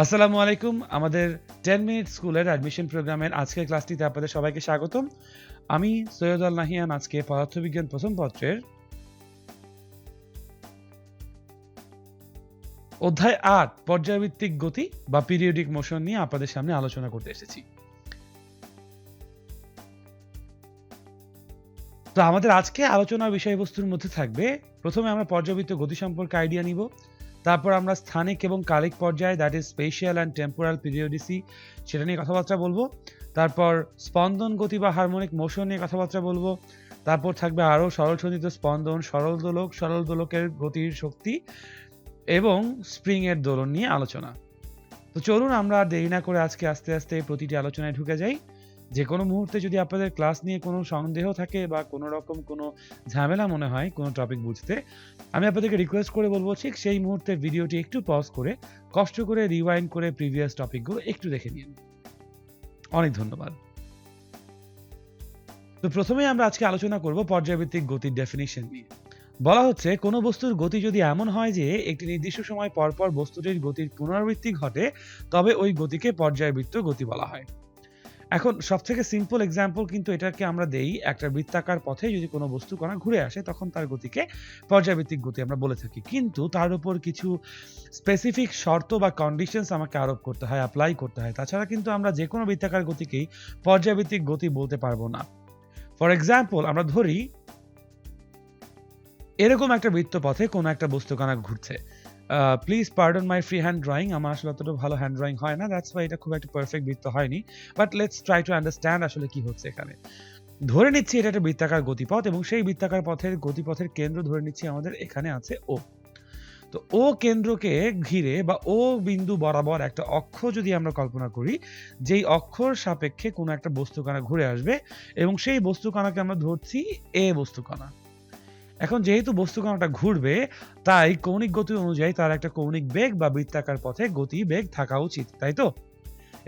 আসসালামু আলাইকুম। আমাদের 10 মিনিট স্কুলের অ্যাডমিশন প্রোগ্রামের আজকের ক্লাসটিতে আপনাদের সবাইকে স্বাগতম। আমি সৈয়দ আল নাহিয়ান আজকে পদার্থবিজ্ঞান প্রথম পত্রের অধ্যায় ৮ পর্যায়ভিত্তিক গতি বা পিরিয়ডিক মোশন নিয়ে আপনাদের সামনে আলোচনা করতে এসেছি। তো আমাদের আজকে আলোচনার বিষয়বস্তুর মধ্যে থাকবে, প্রথমে আমরা পর্যায়বৃত্ত গতি সম্পর্কে আইডিয়া নিব। তারপর আমরা স্থানিক এবং কালিক পর্যায়, that is spatial and temporal periodicity, সেটা নিয়ে কথাবার্তা বলবো। তারপর স্পন্দন গতি বা হারমোনিক মোশন নিয়ে কথাবার্তা বলবো। তারপর থাকবে আরও সরলসন্ধিত স্পন্দন, সরল দোলকের গতির শক্তি এবং স্প্রিং এর দোলন নিয়ে আলোচনা। তো চলুন আমরা আর দেরি না করে আজকে আস্তে আস্তে প্রতিটি আলোচনায় ঢুকে যাই। যে কোনো মুহূর্তে যদি আপনাদের ক্লাস নিয়ে কোনো সন্দেহ থাকে বা কোনো রকম কোনো ঝামেলা মনে হয় কোনো টপিক বুঝতে, আমি আপনাদেরকে রিকোয়েস্ট করে বলবো ঠিক সেই মুহূর্তে ভিডিওটি একটু পজ করে কষ্ট করে রিওয়াইন্ড করে প্রিভিয়াস টপিকগুলো একটু দেখে নিন। অনেক ধন্যবাদ। তো প্রথমেই আমরা আজকে আলোচনা করব পর্যায়ভিত্তিক গতির ডেফিনিশন নিয়ে। বলা হচ্ছে কোনো বস্তুর গতি যদি এমন হয় যে একটি নির্দিষ্ট সময় পরপর বস্তুটির গতির পুনরাবৃত্তি ঘটে, তবে ওই গতিকে পর্যায়বৃত্ত গতি বলা হয়। এখন সবথেকে সিম্পল এক্সাম্পল কিন্তু এটাকে আমরা দেই, একটা বৃত্তাকার পথে যদি কোনো বস্তু কণা ঘুরে আসে তখন তার গতিকে পর্যায়ভিত্তিক গতি আমরা বলে থাকি, কিন্তু তার উপর কিছু স্পেসিফিক শর্ত বা কন্ডিশনস আমাকে আরোপ করতে হয়, অ্যাপ্লাই করতে হয়। তাছাড়া কিন্তু আমরা যে কোনো বৃত্তাকার গতিকেই পর্যায়ভিত্তিক গতি বলতে পারবো না। ফর এক্সাম্পল আমরা ধরি এরকম একটা বৃত্তপথে কোনো একটা বস্তু কণা ঘুরছে। Please pardon my free hand drawing, আমার আসলে অতটা ভালো হ্যান্ড ড্রয়িং হয় না, দ্যাটস ওয়াই এটা খুব একটা পারফেক্ট বৃত্ত হয়নি। But let's try to understand আসলে কি হচ্ছে এখানে। ধরে নিচ্ছি এটা একটা বৃত্তাকার গতিপথ এবং সেই বৃত্তাকার গতিপথের কেন্দ্র ধরে নিচ্ছি আমাদের এখানে আছে ও। তো ও কেন্দ্রকে ঘিরে বা ও বিন্দু বরাবর একটা অক্ষ যদি আমরা কল্পনা করি, যেই অক্ষর সাপেক্ষে কোনো একটা বস্তু কণা ঘুরে আসবে এবং সেই বস্তু কণাকে আমরা ধরছি এ বস্তু কণা। এখন যেহেতু বস্তু কণাটা ঘুরবে, তাই কৌণিক গতি অনুযায়ী তার একটা কৌণিক বেগ বা বৃত্তাকার পথে গতি বেগ থাকা উচিত, তাই তো?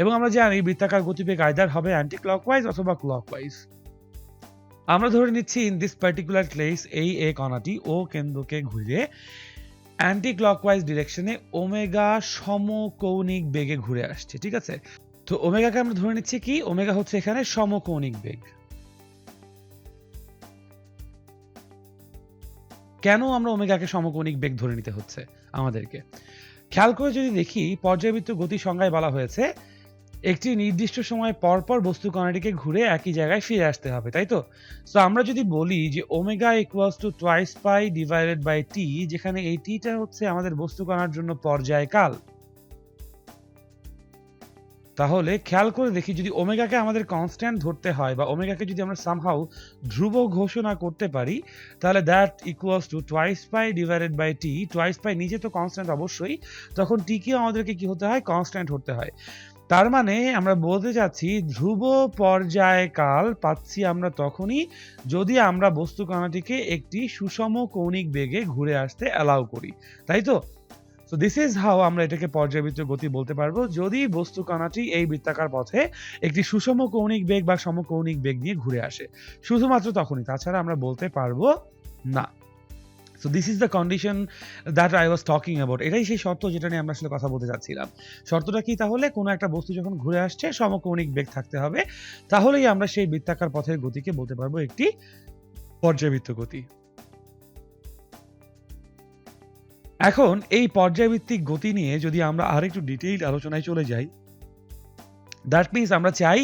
এবং আমরা জানি বৃত্তাকার গতিবেগ আইদার হবে অ্যান্টি ক্লকওয়াইজ অথবা ক্লকওয়াইজ। আমরা ধরে নিচ্ছি ইন দিস পার্টিকুলার কেস এই এ কণাটি ও কেন্দ্রকে ঘুরে অ্যান্টি ক্লকওয়াইজ ডিরেকশনে ওমেগা সমকৌণিক বেগে ঘুরে আসছে, ঠিক আছে? তো ওমেগাকে আমরা ধরে নিচ্ছি কি, ওমেগা হচ্ছে এখানে সমকৌণিক বেগ। কেন আমরা ওমেগাকে সমকৌণিক বেগ ধরে নিতে হচ্ছে আমাদেরকে? খেয়াল করে যদি দেখি, পর্যায়বৃত্ত গতি সংজ্ঞায় বলা হয়েছে একটি নির্দিষ্ট সময় পর পর বস্তু কণাটিকে ঘুরে একই জায়গায় ফিরে আসতে হবে, তাই তো? সো আমরা যদি বলি যে omega equals to twice pi divided by T, যেখানে এই টিটা হচ্ছে আমাদের বস্তু কণার জন্য পর্যায়কাল, তাহলে খেয়াল করে দেখি যদি ওমেগাকে আমাদের কনস্ট্যান্ট ধরতে হয় বা ওমেগাকে যদি আমরা সামহাউ ধ্রুব ঘোষণা করতে পারি, তাহলে that equals to twice pi divided by T. Twice pi নিজে তো কনস্ট্যান্ট অবশ্যই, তখন টিকেও আমাদেরকে কি হতে হয়, কনস্ট্যান্ট হতে হয়। তার মানে আমরা বলতে চাচ্ছি ধ্রুব পর্যায়কাল পাচ্ছি আমরা তখনই যদি আমরা বস্তু কণাটিকে একটি সুষম কৌণিক বেগে ঘুরে আসতে অ্যালাউ করি, তাই তো? সো দিস ইজ হাউ আমরা এটাকে পর্যায়বৃত্ত গতি বলতে পারবো, যদি বস্তু কণাটি এই বৃত্তাকার পথে একটি সুষম কৌণিক বেগ বা সমকৌণিক বেগ নিয়ে ঘুরে আসে, শুধুমাত্র তখনই, তাছাড়া আমরা বলতে পারবো না। So this is the condition that I was talking about. এটাই সেই শর্ত যেটা নিয়ে আমরা আসলে কথা বলতে চাচ্ছিলাম। শর্তটা কি তাহলে? কোনো একটা বস্তু যখন ঘুরে আসছে সমকৌণিক বেগ থাকতে হবে, তাহলেই আমরা সেই বৃত্তাকার পথের গতিকে বলতে পারবো একটি পর্যায়বৃত্ত গতি। এখন এই পর্যায়ভিত্তিক গতি নিয়ে যদি আমরা আরেকটু ডিটেইলড আলোচনায় চলে যাই, দ্যাট মিনস আমরা চাই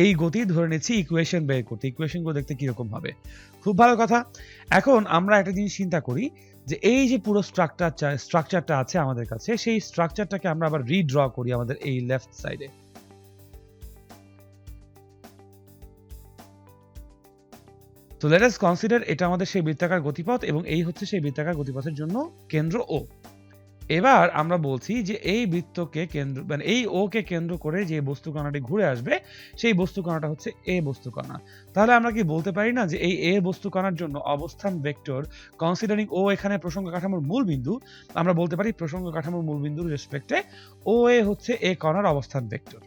এই গতি ধরে নিচ্ছি ইকুয়েশন বের করতে। ইকুয়েশনগুলো দেখতে কিরকম হবে? খুব ভালো কথা। এখন আমরা একটা জিনিস চিন্তা করি যে এই যে পুরো স্ট্রাকচারটা আছে আমাদের কাছে, সেই স্ট্রাকচারটাকে আমরা আবার রিড্র করি আমাদের এই লেফট সাইডে। তো লেট আস কনসিডার এটা আমাদের সেই বৃত্তাকার গতিপথ এবং এই হচ্ছে সেই বৃত্তাকার গতিপথের জন্য কেন্দ্র ও। এবার আমরা বলছি যে এই বৃত্তকে কেন্দ্র মানে এই ও কে কেন্দ্র করে যে বস্তু কণাটি ঘুরে আসবে, সেই বস্তু কণাটা হচ্ছে এ বস্তু কণা। তাহলে আমরা কি বলতে পারি না যে এই এ বস্তু কণার জন্য অবস্থান ভেক্টর কনসিডারিং ও এখানে প্রসঙ্গ কাঠামোর মূল বিন্দু, আমরা বলতে পারি প্রসঙ্গ কাঠামোর মূল বিন্দুর রেসপেক্টে ও এ হচ্ছে এ কণার অবস্থান ভেক্টর।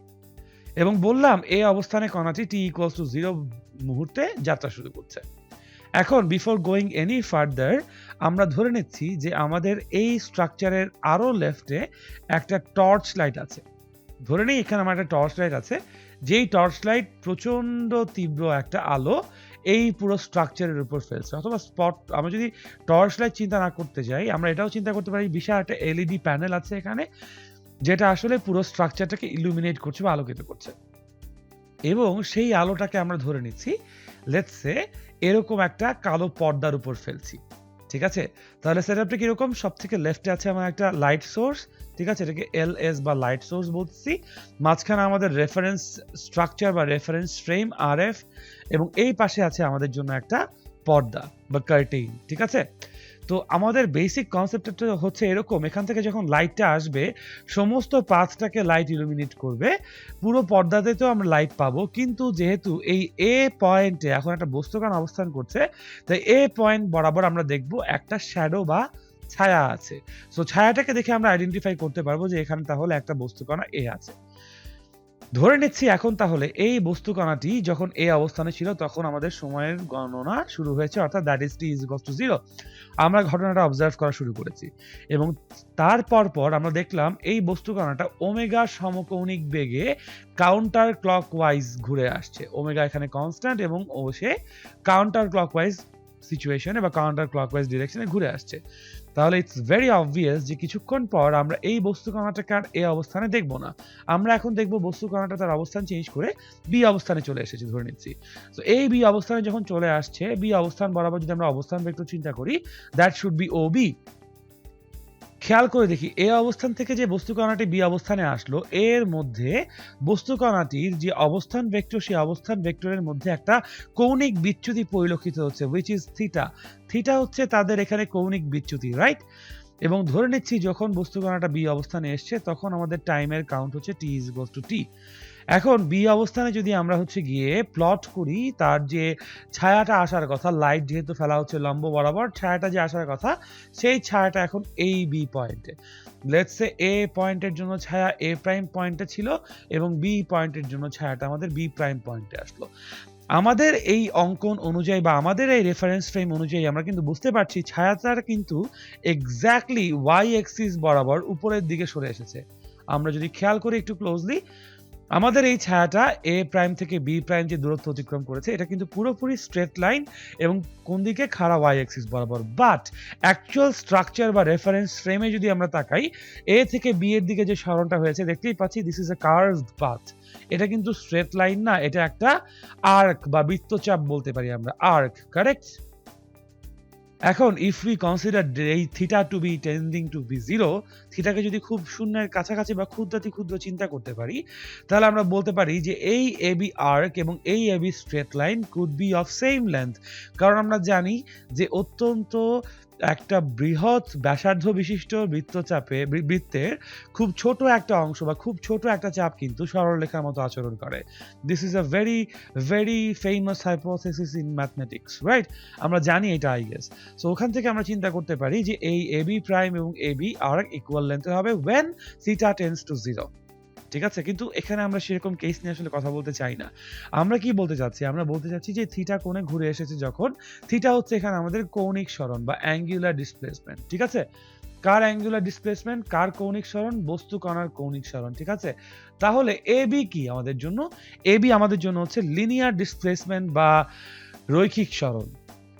এবং বললাম এ অবস্থানে কণাটি টি ইকুয়ালস টু 0 মুহূর্তে যাত্রা শুরু করছে। এখন বিফোর গোয়িং এনি ফার্দার আমরা ধরে নিচ্ছি যে আমাদের এই স্ট্রাকচারের আরো লেফটে একটা টর্চ লাইট আছে। ধরে নিই এখানে আমার একটা টর্চ লাইট আছে, যেই টর্চ লাইট প্রচন্ড তীব্র একটা আলো এই পুরো স্ট্রাকচারের উপর ফেলছে, অথবা স্পট। আমরা যদি টর্চ লাইট চিন্তা না করতে যাই, আমরা এটাও চিন্তা করতে পারি বিশাল একটা এলইডি প্যানেল আছে এখানে, যেটা আসলে পুরো স্ট্রাকচারটাকে ইলুমিনেট করছে বা আলোকিত করছে, এবং সেই আলোটাকে আমরা ধরে নিচ্ছি লেটস সে এরকম একটা কালো পর্দার উপর ফেলছি। ঠিক আছে, তাহলে সেটআপটা কিরকম? সব থেকে লেফটে আছে আমার একটা লাইট সোর্স, ঠিক আছে, এটাকে এলএস বা লাইট সোর্স বলছি। মাঝখানে আমাদের রেফারেন্স স্ট্রাকচার বা রেফারেন্স ফ্রেম আরএফ, এবং এই পাশে আছে আমাদের জন্য একটা পর্দা বা কার্টেইন। ঠিক আছে, তো আমাদের বেসিক কনসেপ্টটা হচ্ছে এরকম, এখান থেকে যখন লাইটটা আসবে সমস্ত পাথটাকে লাইট ইলুমিনেট করবে, পুরো পর্দাতে তো আমরা লাইট পাবো, কিন্তু যেহেতু এই এ পয়েন্টে এখন একটা বস্তুকণ অবস্থান করছে, তাই এ পয়েন্ট বরাবর আমরা দেখব একটা শ্যাডো বা ছায়া আছে। সো ছায়াটাকে দেখে আমরা আইডেন্টিফাই করতে পারবো যে এখানে তাহলে একটা বস্তুকণা এ আছে। ধরে নিচ্ছি এখন তাহলে এই বস্তুকণাটি যখন এ অবস্থানে ছিল তখন আমাদের সময়ের গণনা শুরু হয়েছে, অর্থাৎ that is T is equals two 0। আমরা ঘটনাটা অবজার্ভ করা শুরু করেছি, এবং তারপর আমরা দেখলাম এই বস্তুকণাটা ওমেগা সমকৌণিক বেগে কাউন্টার ক্লকওয়াইজ ঘুরে আসছে। ওমেগা এখানে কনস্ট্যান্ট, এবং ও সে কাউন্টার ক্লকওয়াইজ সিচুয়েশনে বা কাউন্টার ক্লকওয়াইজ ডিরেকশনে ঘুরে আসছে। তাহলে ইটস ভেরি অবভিয়াস যে কিছুক্ষণ পর আমরা এই বস্তুকণাটাকে আর এ অবস্থানে দেখব না, আমরা এখন দেখব বস্তুকণাটা তার অবস্থান চেঞ্জ করে বি অবস্থানে চলে এসেছে ধরে নিচ্ছি। তো এই বি অবস্থানে যখন চলে আসছে, বি অবস্থান বরাবর যদি আমরা অবস্থান ভেক্টর চিন্তা করি, that should be O B. খেয়াল করে দেখি এ অবস্থান থেকে যে বস্তুকণাটি বি অবস্থানে আসলো, এর মধ্যে বস্তুকণাটির যে অবস্থান ভেক্টর, সেই অবস্থান ভেক্টরের মধ্যে একটা কৌণিক বিচ্যুতি পরিলক্ষিত হচ্ছে, হুইচ ইজ থিটা। থিটা হচ্ছে তাদের এখানে কৌণিক বিচ্যুতি, রাইট? এবং ধরে নিচ্ছি যখন বস্তুকণাটা বি অবস্থানে এসছে তখন আমাদের টাইমের কাউন্ট হচ্ছে টি ইজ ইকুয়ালস টু টি। এখন বি অবস্থানে যদি আমরা হচ্ছে গিয়ে প্লট করি, তার যে ছায়াটা আসার কথা, লাইট যেহেতু ফেলা হচ্ছে লম্ব বরাবর, ছায়াটা যে আসার কথা সেই ছায়াটা এখন এই বি পয়েন্টে। লেটস সে এ পয়েন্টের জন্য ছায়া এ প্রাইম পয়েন্টে ছিল, এবং বি পয়েন্টের জন্য ছায়াটা আমাদের বি প্রাইম পয়েন্টে আসলো। আমাদের এই অঙ্কন অনুযায়ী বা আমাদের এই রেফারেন্স ফ্রেম অনুযায়ী আমরা কিন্তু বুঝতে পারছি ছায়াটার কিন্তু এক্স্যাক্টলি ওয়াই এক্সিস বরাবর উপরের দিকে সরে এসেছে। আমরা যদি খেয়াল করি একটু ক্লোজলি, আমাদের এই ছায়াটা এ প্রাইম থেকে বি প্রাইম যে দূরত্ব অতিক্রম করেছে, এটা কিন্তু পুরোপুরি স্ট্রেট লাইন এবং কোন দিকে খাড়া ওয়াই অ্যাক্সিস বরাবর। বাট অ্যাকচুয়াল স্ট্রাকচার বা রেফারেন্স ফ্রেমে যদি আমরা তাকাই, এ থেকে বি এর দিকে যে সরণটা হয়েছে দেখতেই পাচ্ছি, this is a curved path. এটা কিন্তু স্ট্রেট লাইন না, এটা একটা আর্ক বা বৃত্তচাপ বলতে পারি আমরা, আর্ক, কারেক্ট? এখন ইফ উই কনসিডার এই theta to be tending to be 0, থিটাকে যদি খুব শূন্যের কাছাকাছি বা ক্ষুদ্রাতি ক্ষুদ্র চিন্তা করতে পারি, তাহলে আমরা বলতে পারি যে এই এবি আর্ক এবং এই AB straight line could be of same length. কারণ আমরা জানি যে অত্যন্ত একটা বৃহৎ ব্যাসার্ধ বিশিষ্ট বৃত্তচাপে বৃত্তের খুব ছোট একটা অংশ বা খুব ছোট একটা চাপ কিন্তু সরলরেখার মতো আচরণ করে। This is a very very famous hypothesis in mathematics, right? আমরা জানি এটা, আই গেস। সো ওখান থেকে আমরা চিন্তা করতে পারি যে এই এবি প্রাইম এবং এবি আর্ক ইকুয়াল লেন্থের হবে when থিটা টেন্ডস টু 0। ঠিক আছে, কিন্তু এখানে আমরা সেরকম কেস নিয়ে আসলে কথা বলতে চাই না। আমরা কি বলতে চাচ্ছি? আমরা বলতে চাচ্ছি যে থিটা কোণে ঘুরে এসেছে যখন, থিটা হচ্ছে এখানে আমাদের কৌণিক সরণ বা অ্যাঙ্গুলার ডিসপ্লেসমেন্ট। ঠিক আছে, কার অ্যাঙ্গুলার ডিসপ্লেসমেন্ট, কার কৌণিক সরণ? বস্তু কণার কৌণিক সরণ। ঠিক আছে, তাহলে এবি কি আমাদের জন্য? এবি আমাদের জন্য হচ্ছে লিনিয়ার ডিসপ্লেসমেন্ট বা রৈখিক সরণ।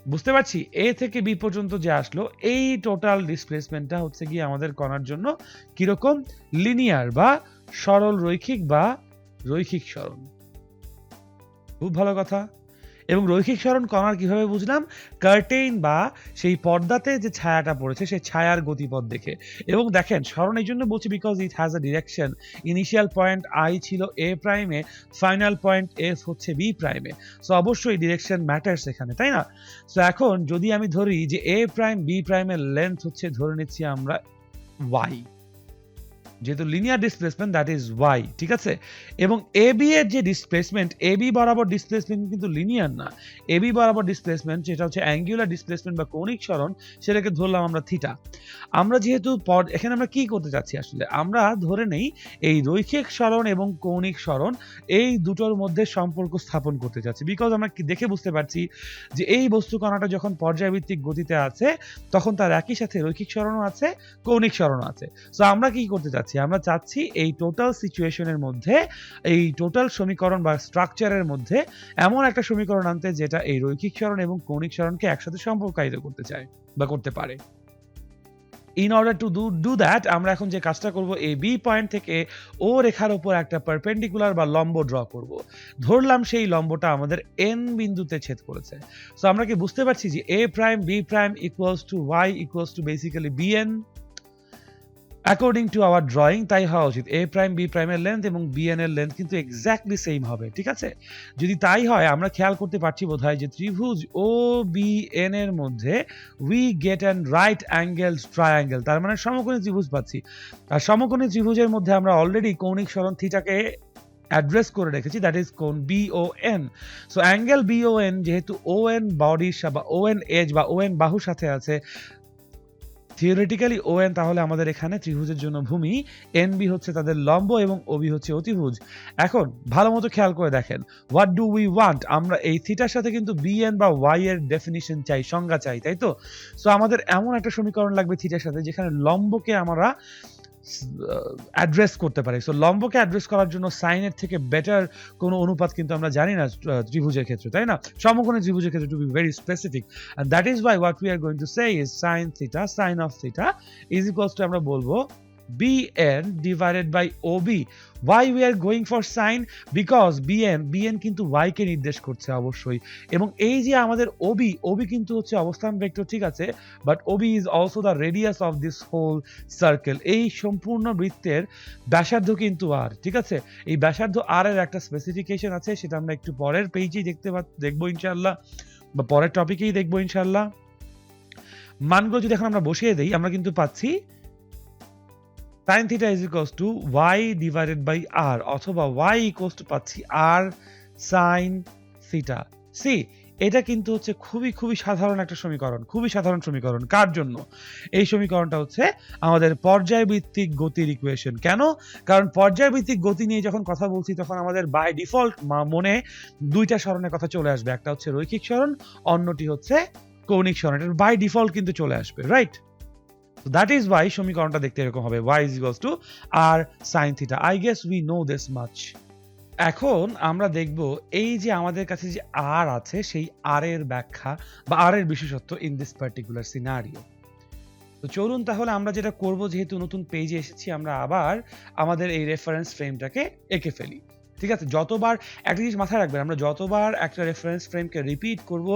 বুঝতে পারছি, এ থেকে বি পর্যন্ত যে আসলো এই টোটাল ডিসপ্লেসমেন্টটা হচ্ছে গিয়ে আমাদের কণার জন্য কিরকম? লিনিয়ার বা সরল রৈখিক বা রৈখিক সরণ। খুব ভালো কথা। এবং রৈখিক সরণ কণার কিভাবে বুঝলাম? কার্টেইন বা সেই পর্দাতে যে ছায়াটা পড়েছে সেই ছায়ার গতিপথ দেখে। এবং দেখেন, সরণ এই জন্য বলছি because it has a direction. Initial point I ছিল এ প্রাইমে, ফাইনাল পয়েন্ট এস হচ্ছে বি প্রাইমে। সো অবশ্যই ডিরেকশন ম্যাটার্স এখানে, তাই না? সো এখন যদি আমি ধরি যে এ প্রাইম বি প্রাইমের লেন্থ হচ্ছে, ধরে নিচ্ছি আমরা ওয়াই, যেহেতু linear displacement that is Y, ঠিক আছে। এবং এবি এর যে ডিসপ্লেসমেন্ট, এবি বরাবর ডিসপ্লেসমেন্ট কিন্তু লিনিয়ার না। এবি বরাবর ডিসপ্লেসমেন্ট যেটা হচ্ছে অ্যাঙ্গুলার ডিসপ্লেসমেন্ট বা কৌণিক সরণ, সেটাকে ধরলাম আমরা থিটা। আমরা যেহেতু এখানে আমরা কি করতে চাচ্ছি আসলে, আমরা ধরে নেই এই রৈখিক সরণ এবং কৌণিক সরণ এই দুটোর মধ্যে সম্পর্ক স্থাপন করতে চাচ্ছি, বিকজ আমরা দেখে বুঝতে পারছি যে এই বস্তু কণাটা যখন পর্যায়ভিত্তিক গতিতে আছে তখন তার একই সাথে রৈখিক সরণও আছে, কৌণিক সরণও আছে। সো আমরা কি করতে চাচ্ছি, আমরা চাচ্ছি এই টোটাল সিচুয়েশনের মধ্যে, এই টোটাল সমীকরণ বা স্ট্রাকচারের মধ্যে এমন একটা সমীকরণ আনতে যেটা এই রৈখিক সরণ এবং কৌণিক সরণকে একসাথে সম্পর্কায়িত করতে চায় বা করতে পারে। In order to do that আমরা এখন যে কাজটা করব, এই বি পয়েন্ট থেকে ও রেখার উপর একটা পারপেন্ডিকুলার বা লম্ব ড্র করব। ধরলাম সেই লম্বটা আমাদের এন বিন্দুতে ছেদ করেছে। সো আমরা কি বুঝতে পারছি যে A prime B prime equals to Y equals to basically BN according to our drawing. তাই হওয়া উচিত। এ প্রাইম বি প্রাইমের লেন্থ এবং বিএন এর লেন্থ কিন্তু এক্স্যাক্টলি সেম হবে, ঠিক আছে। যদি তাই হয় আমরা খেয়াল করতে পারছি বোধহয় যে ত্রিভুজ ও বি এন এর মধ্যে we get an right angle triangle, তার মানে সমকোণী ত্রিভুজ পাচ্ছি। আর সমকোণী ত্রিভুজের মধ্যে আমরা অলরেডি কৌণিক সরণ থিটাকে অ্যাড্রেস করে রেখেছি, দ্যাট ইজ কোণ বিওএন। সো অ্যাঙ্গেল বিওএন যেহেতু ওএন বডির বা ওএন এজ বা ওএন বাহুর সাথে আছে, থিওরিটিক্যালি ওএন তাহলে আমাদের এখানে ত্রিভুজের জন্য ভূমি, এনবি হচ্ছে তাদের লম্ব এবং ওবি হচ্ছে অতিভুজ। এখন ভালো মতো খেয়াল করে দেখেন, হোয়াট ডু উই ওয়ান্ট, আমরা এই থিটার সাথে কিন্তু বিএন বা ওয়াই এর ডেফিনিশন চাই, সংজ্ঞা চাই, তাই তো। সো আমাদের এমন একটা সমীকরণ লাগবে থিটার সাথে যেখানে লম্বকে আমরা অ্যাড্রেস করতে পারি। সো লম্বকে অ্যাড্রেস করার জন্য সাইনের থেকে বেটার কোনো অনুপাত কিন্তু আমরা জানি না ত্রিভুজের ক্ষেত্রে, তাই না, সমকোণী ত্রিভুজের ক্ষেত্রে, to be very specific. And that is why what we are going to say is sine theta, sine of theta is equals to আমরা বলবো bn divided by OB. Why we are going for sin? Because bn কিন্তু y কে নির্দেশ করছে অবশ্যই, এবং এই যে আমাদের OB কিন্তু হচ্ছে অবস্থান ভেক্টর, ঠিক আছে, but OB is also the radius of this whole circle. এই সম্পূর্ণ বৃত্তের ব্যাসার্ধ কিন্তু r, ঠিক আছে। এই ব্যাসার্ধ r এর একটা স্পেসিফিকেশন আছে, সেটা আমরা একটু পরের পেজেই দেখবো ইনশাআল্লাহ, বা পরের টপিকেই দেখবো ইনশাআল্লাহ। মানগুলো যদি এখন আমরা বসিয়ে দেই, আমরা কিন্তু পাচ্ছি sin theta is equals to y divided by r, অথবা y equals to পাচ্ছি r sin theta. See, এটা কিন্তু হচ্ছে খুবই সাধারণ একটা সমীকরণ, খুবই সাধারণ সমীকরণ। কার জন্য? এই সমীকরণটা হচ্ছে আমাদের পর্যায়ভিত্তিক গতির ইকুয়েশন। কেন? কারণ পর্যায়ভিত্তিক গতি নিয়ে যখন কথা বলছি তখন আমাদের বাই ডিফল্ট মনে দুইটা সরণের কথা চলে আসবে, একটা হচ্ছে রৈখিক সরণ, অন্যটি হচ্ছে কৌণিক সরণ। এটা বাই ডিফল্ট কিন্তু চলে আসবে, right? So that is why সমীকরণটা দেখতে এরকম হবে, y is equals to r sin theta. I guess we know this much. এখন আমরা দেখব এই যে আমাদের কাছে যে r আছে সেই r এর ব্যাখ্যা বা r এর বিশেষত্ব in this particular scenario. তো চলুন তাহলে আমরা যেটা করব, যেহেতু নতুন পেজে এসেছি, আমরা আবার আমাদের এই রেফারেন্স ফ্রেমটাকে এঁকে ফেলি, ঠিক আছে। যতবার একটা জিনিস মাথায় রাখবেন, আমরা যতবার একটা রেফারেন্স ফ্রেমকে রিপিট করব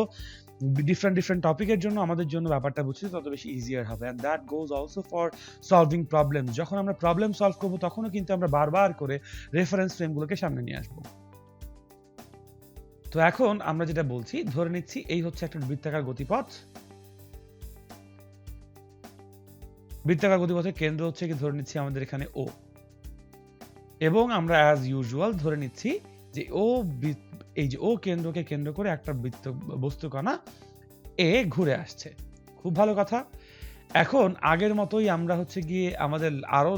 ডিফারেন্ট টপিকের জন্য, আমাদের জন্য ব্যাপারটা বুঝতে তত বেশি ইজিয়ার হবে। And that goes also for solving problems. যখন আমরা প্রবলেম সলভ করব তখনও কিন্তু আমরা বারবার করে রেফারেন্স ফ্রেমগুলোকে সামনে নিয়ে আসব। তো এখন আমরা যেটা বলছি, ধরে নিচ্ছি এই হচ্ছে একটা বৃত্তাকার গতিপথ। বৃত্তাকার গতিপথের কেন্দ্র হচ্ছে কি, ধরে নিচ্ছি আমাদের এখানে ও, এবং আমরা অ্যাজ ইউজুয়াল ধরে নিচ্ছি যে এই যে ও কেন্দ্রকে কেন্দ্র করে একটা বস্তুকণা এ ঘুরে আসছে। খুব ভালো কথা। এখন আগের মতোই আমরা হচ্ছে গিয়ে আমাদের আরো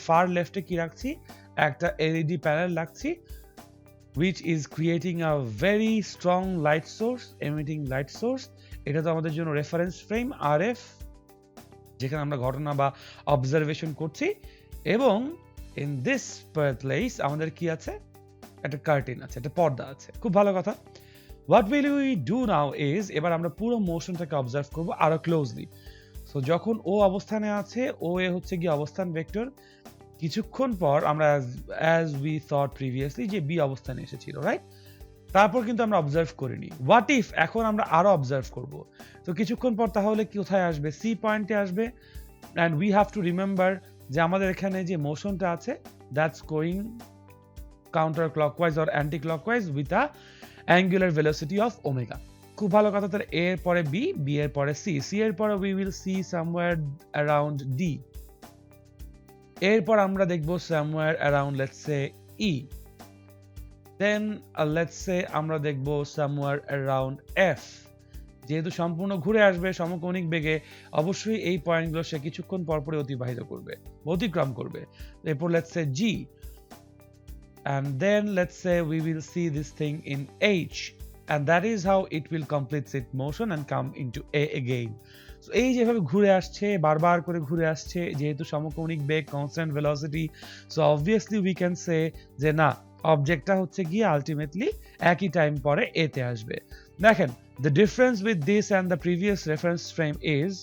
ফার লেফটে কি রাখছি, একটা এলইডি প্যানেল রাখছি, which is creating a very strong light source, emitting light source. এটা তো আমাদের জন্য রেফারেন্স ফ্রেম RF, যেখানে আমরা ঘটনা বা অবজারভেশন করছি। এবং in this place আমাদের কি আছে, একটা কার্টেন আছে, একটা পর্দা আছে। খুব ভালো কথা। What will we do now is, এবার আমরা পুরো মোশনটাকে অবজার্ভ করব আরো ক্লোজলি। সো যখন ও অবস্থানে আছে, ও এ হচ্ছে গিয়ে অবস্থান ভেক্টর, কিছুক্ষণ পর আমরা as we thought previously যে বি অবস্থানে এসেছিল, রাইট? তারপর কিন্তু আমরা অবজার্ভ করিনি। হোয়াট ইফ এখন আমরা আরো অবজার্ভ করব, তো কিছুক্ষণ পর তাহলে কোথায় আসবে, সি পয়েন্টে আসবে। and we have to remember যে আমাদের এখানে যে মোশনটা আছে, that's going counter clockwise or anti clockwise with a angular velocity of omega. খুব ভালো কথা। তাহলে এর পরে বি, বি এর পরে সি, সি এর পরে we will see somewhere around D. এরপর আমরা দেখব somewhere around let's say E, then let's say আমরা দেখব somewhere around F, যেহেতু সম্পূর্ণ ঘুরে আসবে সমকৌণিক বেগে অবশ্যই এই পয়েন্টগুলো সে কিছুক্ষণ পরপরই অতিক্রম করবে। এরপর let's say G, and then let's say we will see this thing in H, and that is how it will complete its motion and come into A again. So এই যেভাবে ঘুরে আসছে, বারবার করে ঘুরে আসছে, যেহেতু সমকৌণিক বেগ, constant velocity, so obviously we can say যে না, অবজেক্টটা হচ্ছে গিয়ে আলটিমেটলি একই টাইম পরে এ তে আসবে। দেখেন, the difference with this and the previous reference frame is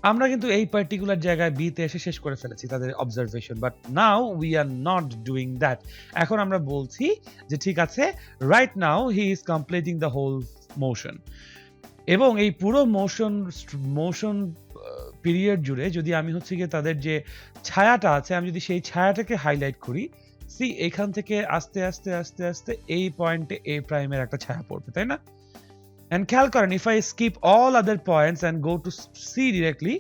আমরা কিন্তু এই পার্টিকুলার জায়গায় বি তে এসে শেষ করে ফেলেছি তাদের observation, but now we are not doing that. এখন আমরা বলছি যে ঠিক আছে, right now he is completing the whole motion, এবং এই পুরো মোশন পিরিয়ড জুড়ে যদি আমি হচ্ছে গিয়ে তাদের যে ছায়াটা আছে, আমি যদি সেই ছায়াটাকে হাইলাইট করি, সি এখান থেকে আস্তে আস্তে আস্তে আস্তে এই পয়েন্টে এ প্রাইমের একটা ছায়া পড়বে, তাই না? And খেয়াল করেন, if I skip all other points and go to C directly,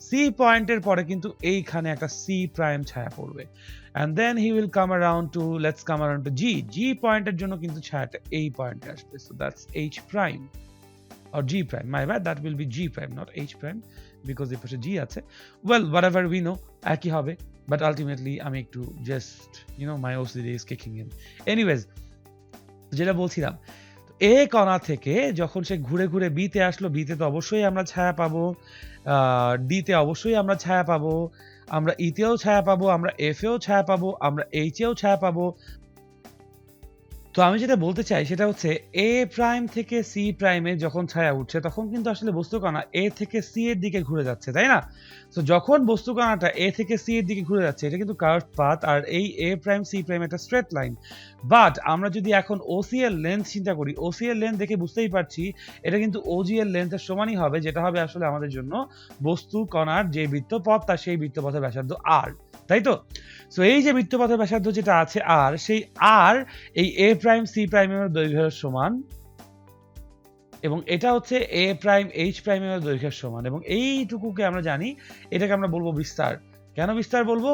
C পয়েন্টের পরে কিন্তু এইখানে একটা C প্রাইম ছায়া পড়বে, and then he will come around to, let's come around to G, G পয়েন্টের জন্য কিন্তু ছায়াটা এই পয়েন্টে আসবে, so that's H prime or G prime, my bad, that will be G prime not H prime because এর পাশে G আছে, well whatever we know একই হবে, but ultimately আমি একটু just my OCD is kicking in anyways, যেটা বলছিলাম, এ কণা থেকে যখন সে ঘুরে ঘুরে বি তে আসলো, বি তে তো অবশ্যই আমরা ছায়া পাবো, ডি তে অবশ্যই আমরা ছায়া পাবো, আমরা ই তেও ছায়া পাবো, আমরা এফ এও ছায়া পাবো, আমরা এইচ এও ছায়া পাবো। তো আমি যেটা বলতে চাই সেটা হচ্ছে, এ প্রাইম থেকে সি প্রাইমে যখন ছায়া উঠছে তখন কিন্তু আসলে বস্তুকণা এ থেকে সি এর দিকে ঘুরে যাচ্ছে, তাই না? তো যখন বস্তুকণাটা এ থেকে সি এর দিকে ঘুরে যাচ্ছে, এটা কিন্তু কার্ভ পাথ, আর এই এ প্রাইম সি প্রাইম একটা স্ট্রেট লাইন, বাট আমরা যদি এখন ওসি এর লেন্থ চিন্তা করি, ওসি এর লেন্থ দেখে বুঝতেই পারছি এটা কিন্তু ওজি এর লেন্থের সমানই হবে, যেটা হবে আসলে আমাদের জন্য বস্তু কণার যে বৃত্তপথ, তার সেই বৃত্তপথের ব্যাসার্ধ আর, তাই তো? সো এই যে বৃত্তপথের ব্যাসার্ধ যেটা আছে আর, সেই আর এই এ প্রাইম সি প্রাইমের দৈর্ঘ্যের সমান, এবং এটা হচ্ছে এ প্রাইম এইচ প্রাইমের দৈর্ঘ্যের সমান, এবং এইটুকুকে আমরা জানি, এটাকে আমরা বলবো বিস্তার। কেন বিস্তার বলবো?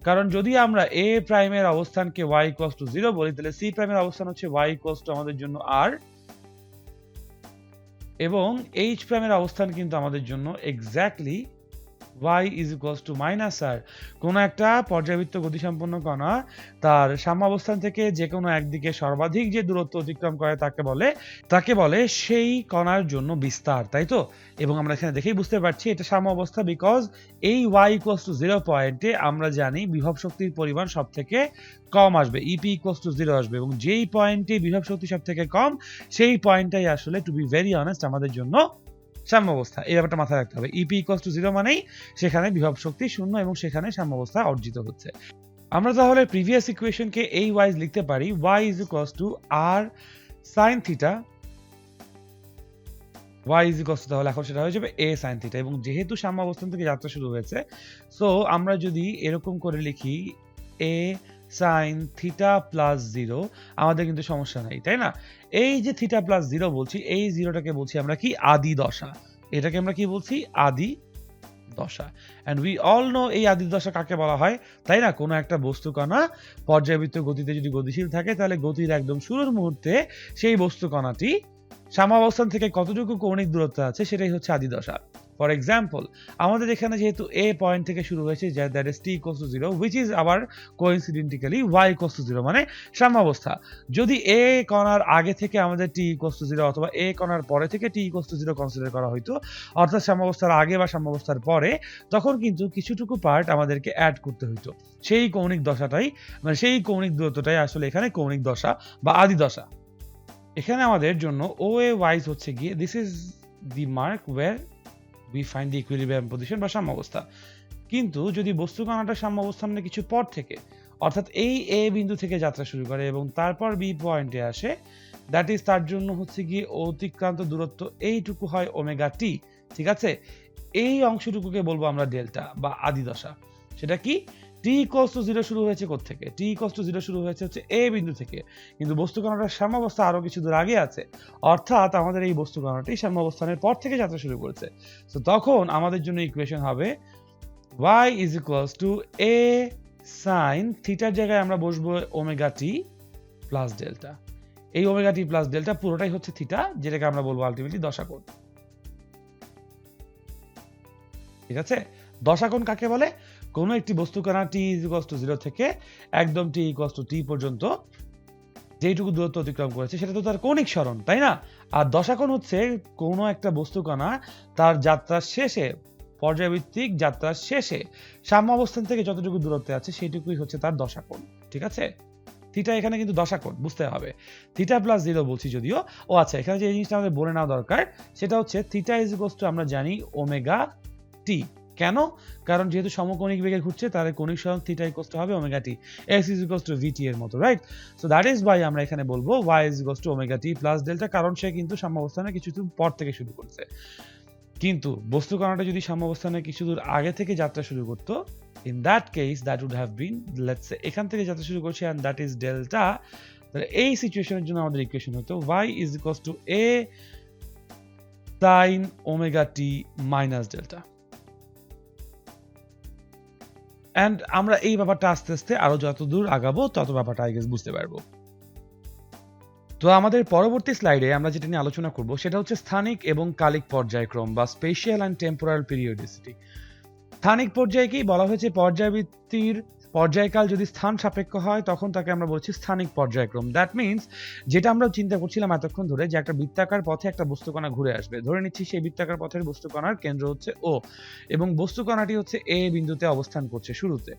কারণ যদি আমরা এ প্রাইমের অবস্থানকে y ইকুয়ালস টু 0 বলি, তাহলে সি প্রাইমের অবস্থান হচ্ছে y ইকুয়ালস টু আমাদের জন্য r, এবং এইচ প্রাইমের অবস্থান কিন্তু আমাদের জন্য exactly y is equals to minus r। কোনো একটা পর্যাবৃত্ত গতিসম্পন্ন কণা তার সাম্যাবস্থান থেকে যে কোনো একদিকে সর্বাধিক যে দূরত্ব অতিক্রম করে তাকে বলে সেই কণার জন্য বিস্তার, তাই তো? এবং আমরা এখানে দেখেই বুঝতে পারছি এটা সাম্যাবস্থা, বিকজ এই y equals to 0 পয়েন্টে আমরা জানি বিভব শক্তির পরিমাণ সব থেকে কম আসবে, EP equals to 0 আসবে, এবং যেই পয়েন্টে বিভব শক্তি সব থেকে কম সেই পয়েন্টটাই আসলে, টু বি ভেরি অনেস্ট, আমাদের জন্য সাম্যাবস্থা। এই ব্যাপারটা মাথায় রাখতে হবে, EP equals to 0 মানেই সেখানে বিভব শক্তি শূন্য এবং সেখানে সাম্যাবস্থা অর্জিত হচ্ছে। আমরা তাহলে প্রিভিয়াস ইকুয়েশনকে এই ওয়াইজ লিখতে পারি, y is equals to r sin theta, y is equals to, তাহলে এখন সেটা হয়ে যাবে a sin theta, এবং যেহেতু সাম্যাবস্থান থেকে যাত্রা শুরু হয়েছে, সো আমরা যদি এরকম করে লিখি a sin theta plus 0, আমাদের কিন্তু সমস্যা নাই, তাই না? এই যে থিটা প্লাস 0 বলছি, এই জিরোটাকে বলছি আমরা কি, আদি দশা। এটাকে আমরা কি বলছি, আদি দশা। এন্ড উই অল নো এই আদি দশা কাকে বলা হয়, তাই না? কোনো একটা বস্তু কণা পর্যাবৃত্ত গতিতে যদি গতিশীল থাকে, তাহলে গতির একদম শুরুর মুহূর্তে সেই বস্তু কণাটি সাম্যাবস্থান থেকে কতটুকু কৌণিক দূরত্ব আছে সেটাই হচ্ছে আদি দশা। ফর এক্সাম্পল, আমাদের এখানে যেহেতু এ পয়েন্ট থেকে শুরু হয়েছে, that is T equals two 0, which is আবার কোইন্সিডেন্টালি y ইকুয়ালস টু 0, মানে সাম্যাবস্থা। যদি এ কণার আগে থেকে আমাদের টি ইকুয়ালস টু 0 অথবা এ কণার পরে থেকে টি ইকুয়ালস টু 0 কনসিডার করা হইতো, অর্থাৎ সাম্যাবস্থার আগে বা সাম্যাবস্থার পরে, তখন কিন্তু কিছুটুকু পার্ট আমাদেরকে অ্যাড করতে হইতো। সেই কৌণিক দশাটাই, মানে সেই কৌণিক দূরত্বটাই আসলে এখানে কৌণিক দশা বা আদি দশা। এখানে আমাদের জন্য OA ওয়াইজ হচ্ছে গিয়ে, this is the mark where we find the equilibrium position বা সাম্যাবস্থা। কিন্তু যদি বস্তু কণাটা সাম্যাবস্থানের কিছু পর থেকে, অর্থাৎ এই এ বিন্দু থেকে যাত্রা শুরু করে এবং তারপর বি পয়েন্টে আসে, দ্যাট ইজ তার জন্য হচ্ছে গিয়ে অতিক্রান্ত দূরত্ব এইটুকু হয় ওমেগা টি, ঠিক আছে? এই অংশটুকুকে বলবো আমরা ডেল্টা বা আদি দশা। সেটা কি? টি ইকুয়ালস টু 0 শুরু হয়েছে কোত্থেকে? টি ইকুয়ালস টু 0 শুরু হয়েছে হচ্ছে এ বিন্দু থেকে, কিন্তু বস্তু কণাটার সাম্যাবস্থা আরো কিছু দূর আগে আছে, অর্থাৎ আমাদের এই বস্তু কণাটি সাম্যাবস্থানের পর থেকে যাত্রা শুরু করেছে। তো তখন আমাদের জন্য ইকুয়েশন হবে y is equals to a sin থিটার জায়গায় আমরা বসবো ওমেগা টি প্লাস ডেল্টা। এই ওমেগা টি প্লাস ডেল্টা পুরোটাই হচ্ছে থিটা, যেটাকে আমরা বলবো আলটিমেটলি দশাকোণ। ঠিক আছে, দশাকোণ কাকে বলে? কোন একটি বস্তু কণা t ইকুয়ালস টু 0 থেকে একদম t ইকুয়ালস টু t পর্যন্ত যেটুকু দূরত্ব অতিক্রম করেছে সেটা তো তার কৌণিক সরণ, তাই না? আর দশাকোণ হচ্ছে কোন একটা বস্তু কণা তার যাত্রার শেষে, পর্যায়ভিত্তিক যাত্রার শেষে সাম্য অবস্থান থেকে যতটুকু দূরত্বে আছে সেইটুকুই হচ্ছে তার দশাকোণ। ঠিক আছে, থিটা এখানে কিন্তু দশাকোণ বুঝতে হবে। থিটা প্লাস 0 বলছি যদিও। ও আচ্ছা, এখানে যে জিনিসটা আমাদের বলে নেওয়া দরকার সেটা হচ্ছে থিটা ইজ ইকুয়ালস টু আমরা জানি ওমেগা টি। কেন? কারণ যেহেতু সমকোণিক বেগে ঘুরছে তার কৌণিক সরণ থিটা ইকুয়ালস টু হবে omega t, s is equals two vt এর মতো, right? So that is why আমরা এখানে বলবো y is equals two omega T plus delta, কারণ সে কিন্তু সাম্যাবস্থানে কিছু দূর পর থেকে শুরু করছে। কিন্তু বস্তু কণাটা যদি সাম্যাবস্থানে কিছু দূর আগে থেকে যাত্রা শুরু করতো, in that case that would have been, let's say এখান থেকে যাত্রা শুরু করছে and that is delta, তাহলে এই সিচুয়েশনের জন্য আমাদের ইকুয়েশন হতো y is equals to a sin omega t minus delta। and আমরা এই ব্যাপারটা আস্তে আস্তে আরো যত দূর আগাবো তত ব্যাপারটা আই গেস বুঝতে পারবো। তো আমাদের পরবর্তী স্লাইডে আমরা যেটা নিয়ে আলোচনা করব সেটা হচ্ছে স্থানিক এবং কালিক পর্যায়ক্রম বা স্পেশিয়াল অ্যান্ড টেম্পোরাল পিরিয়ডিসিটি। স্থানিক পর্যায়কেই বলা হয়েছে পর্যায়বৃত্তির পর্যায়কাল যদি স্থান সাপেক্ষ হয় তখন তাকে আমরা বলছি স্থানিক পর্যায়ক্রম। দ্যাট মিনস যেটা আমরা চিন্তা করছিলাম এতক্ষণ ধরে যে একটা বৃত্তাকার পথে একটা বস্তুকণা ঘুরে আসবে, ধরে নিচ্ছি সেই বৃত্তাকার পথের বস্তুকণার কেন্দ্র হচ্ছে ও এবং বস্তুকণাটি হচ্ছে এ বিন্দুতে অবস্থান করছে শুরুতে।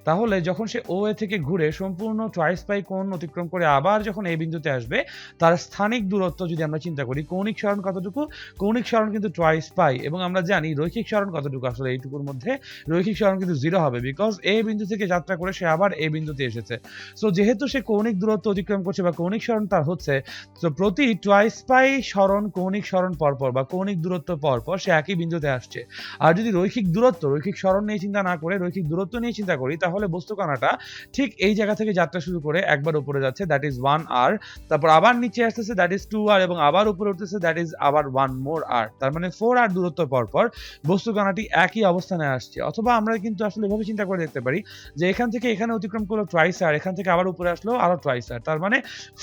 তাহলে যখন সে ও এ থেকে ঘুরে সম্পূর্ণ টুয়াইস পাই কোণ অতিক্রম করে আবার যখন এ বিন্দুতে আসবে, তার স্থানিক দূরত্ব যদি আমরা চিন্তা করি, কৌণিক সরণ কতটুকু? কৌণিক সরণ কিন্তু টুয়াইস পাই, এবং আমরা জানি রৈখিক সরণ কতটুকু, আসলে এইটুকুর মধ্যে রৈখিক সরণ কিন্তু 0 হবে, বিকজ এ বিন্দু থেকে যাত্রা করে সে আবার এ বিন্দুতে এসেছে। সো যেহেতু সে কৌণিক দূরত্ব অতিক্রম করছে বা কৌণিক সরণ তার হচ্ছে, তো প্রতি টুয়াইস পাই সরণ কৌণিক সরণ পরপর বা কৌণিক দূরত্ব পরপর সে একই বিন্দুতে আসছে। আর যদি রৈখিক দূরত্ব, রৈখিক সরণ নিয়ে চিন্তা না করে রৈখিক দূরত্ব নিয়ে চিন্তা করি, তাহলে বস্তুকণাটা ঠিক এই জায়গা থেকে যাত্রা শুরু করে একবার উপরে যাচ্ছে, দ্যাট ইজ 1 আর, তারপর আবার নিচে আসতেছে, দ্যাট ইজ 2 আর, এবং আবার উপরে উঠতেছে, দ্যাট ইজ আবার 1 মোর আর। তার মানে 4 আর দূরত্ব পরপর বস্তুকণাটি একই অবস্থানে আসছে। অথবা আমরা কিন্তু আসলে এভাবে চিন্তা করে দেখতে পারি যে এখান থেকে এখানে অতিক্রম করলো টুয়াইস আর, এখান থেকে আবার উপরে আসলো আরো টুয়াইস আর, তার মানে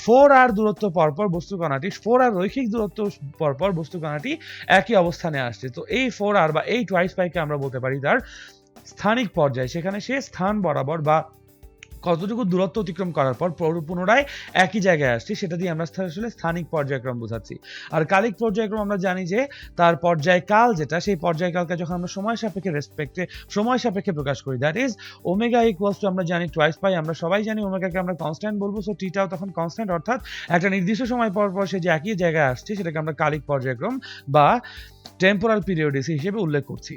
4 আর দূরত্ব পরপর বস্তুকণাটি, 4 আর রৈখিক দূরত্ব পরপর বস্তুকণাটি একই অবস্থানে আসছে। তো এই 4 আর বা এই টুয়াইস পাইকে আমরা বলতে পারি তার স্থানিক পর্যায়। সেখানে সে স্থান বরাবর বা কতটুকু দূরত্ব অতিক্রম করার পর পুনরায় একই জায়গায় আসছে, সেটা দিয়ে আমরা আসলে স্থানিক পর্যায়ক্রম বোঝাচ্ছি। আর কালিক পর্যায়ক্রম আমরা জানি যে তার পর্যায়কাল যেটা, সেই পর্যায়কালকে যখন আমরা সময় সাপেক্ষে প্রকাশ করি, that is omega equals to আমরা জানি টুয়াইস পাই, আমরা সবাই জানি ওমেগাকে আমরা কনস্ট্যান্ট বলবো, সো টিটাও তখন কনস্ট্যান্ট, অর্থাৎ একটা নির্দিষ্ট সময় পর পর সে যে একই জায়গায় আসছে সেটাকে আমরা কালিক পর্যায়ক্রম বা টেম্পোরাল পিরিয়ডিসিটি হিসেবে উল্লেখ করছি।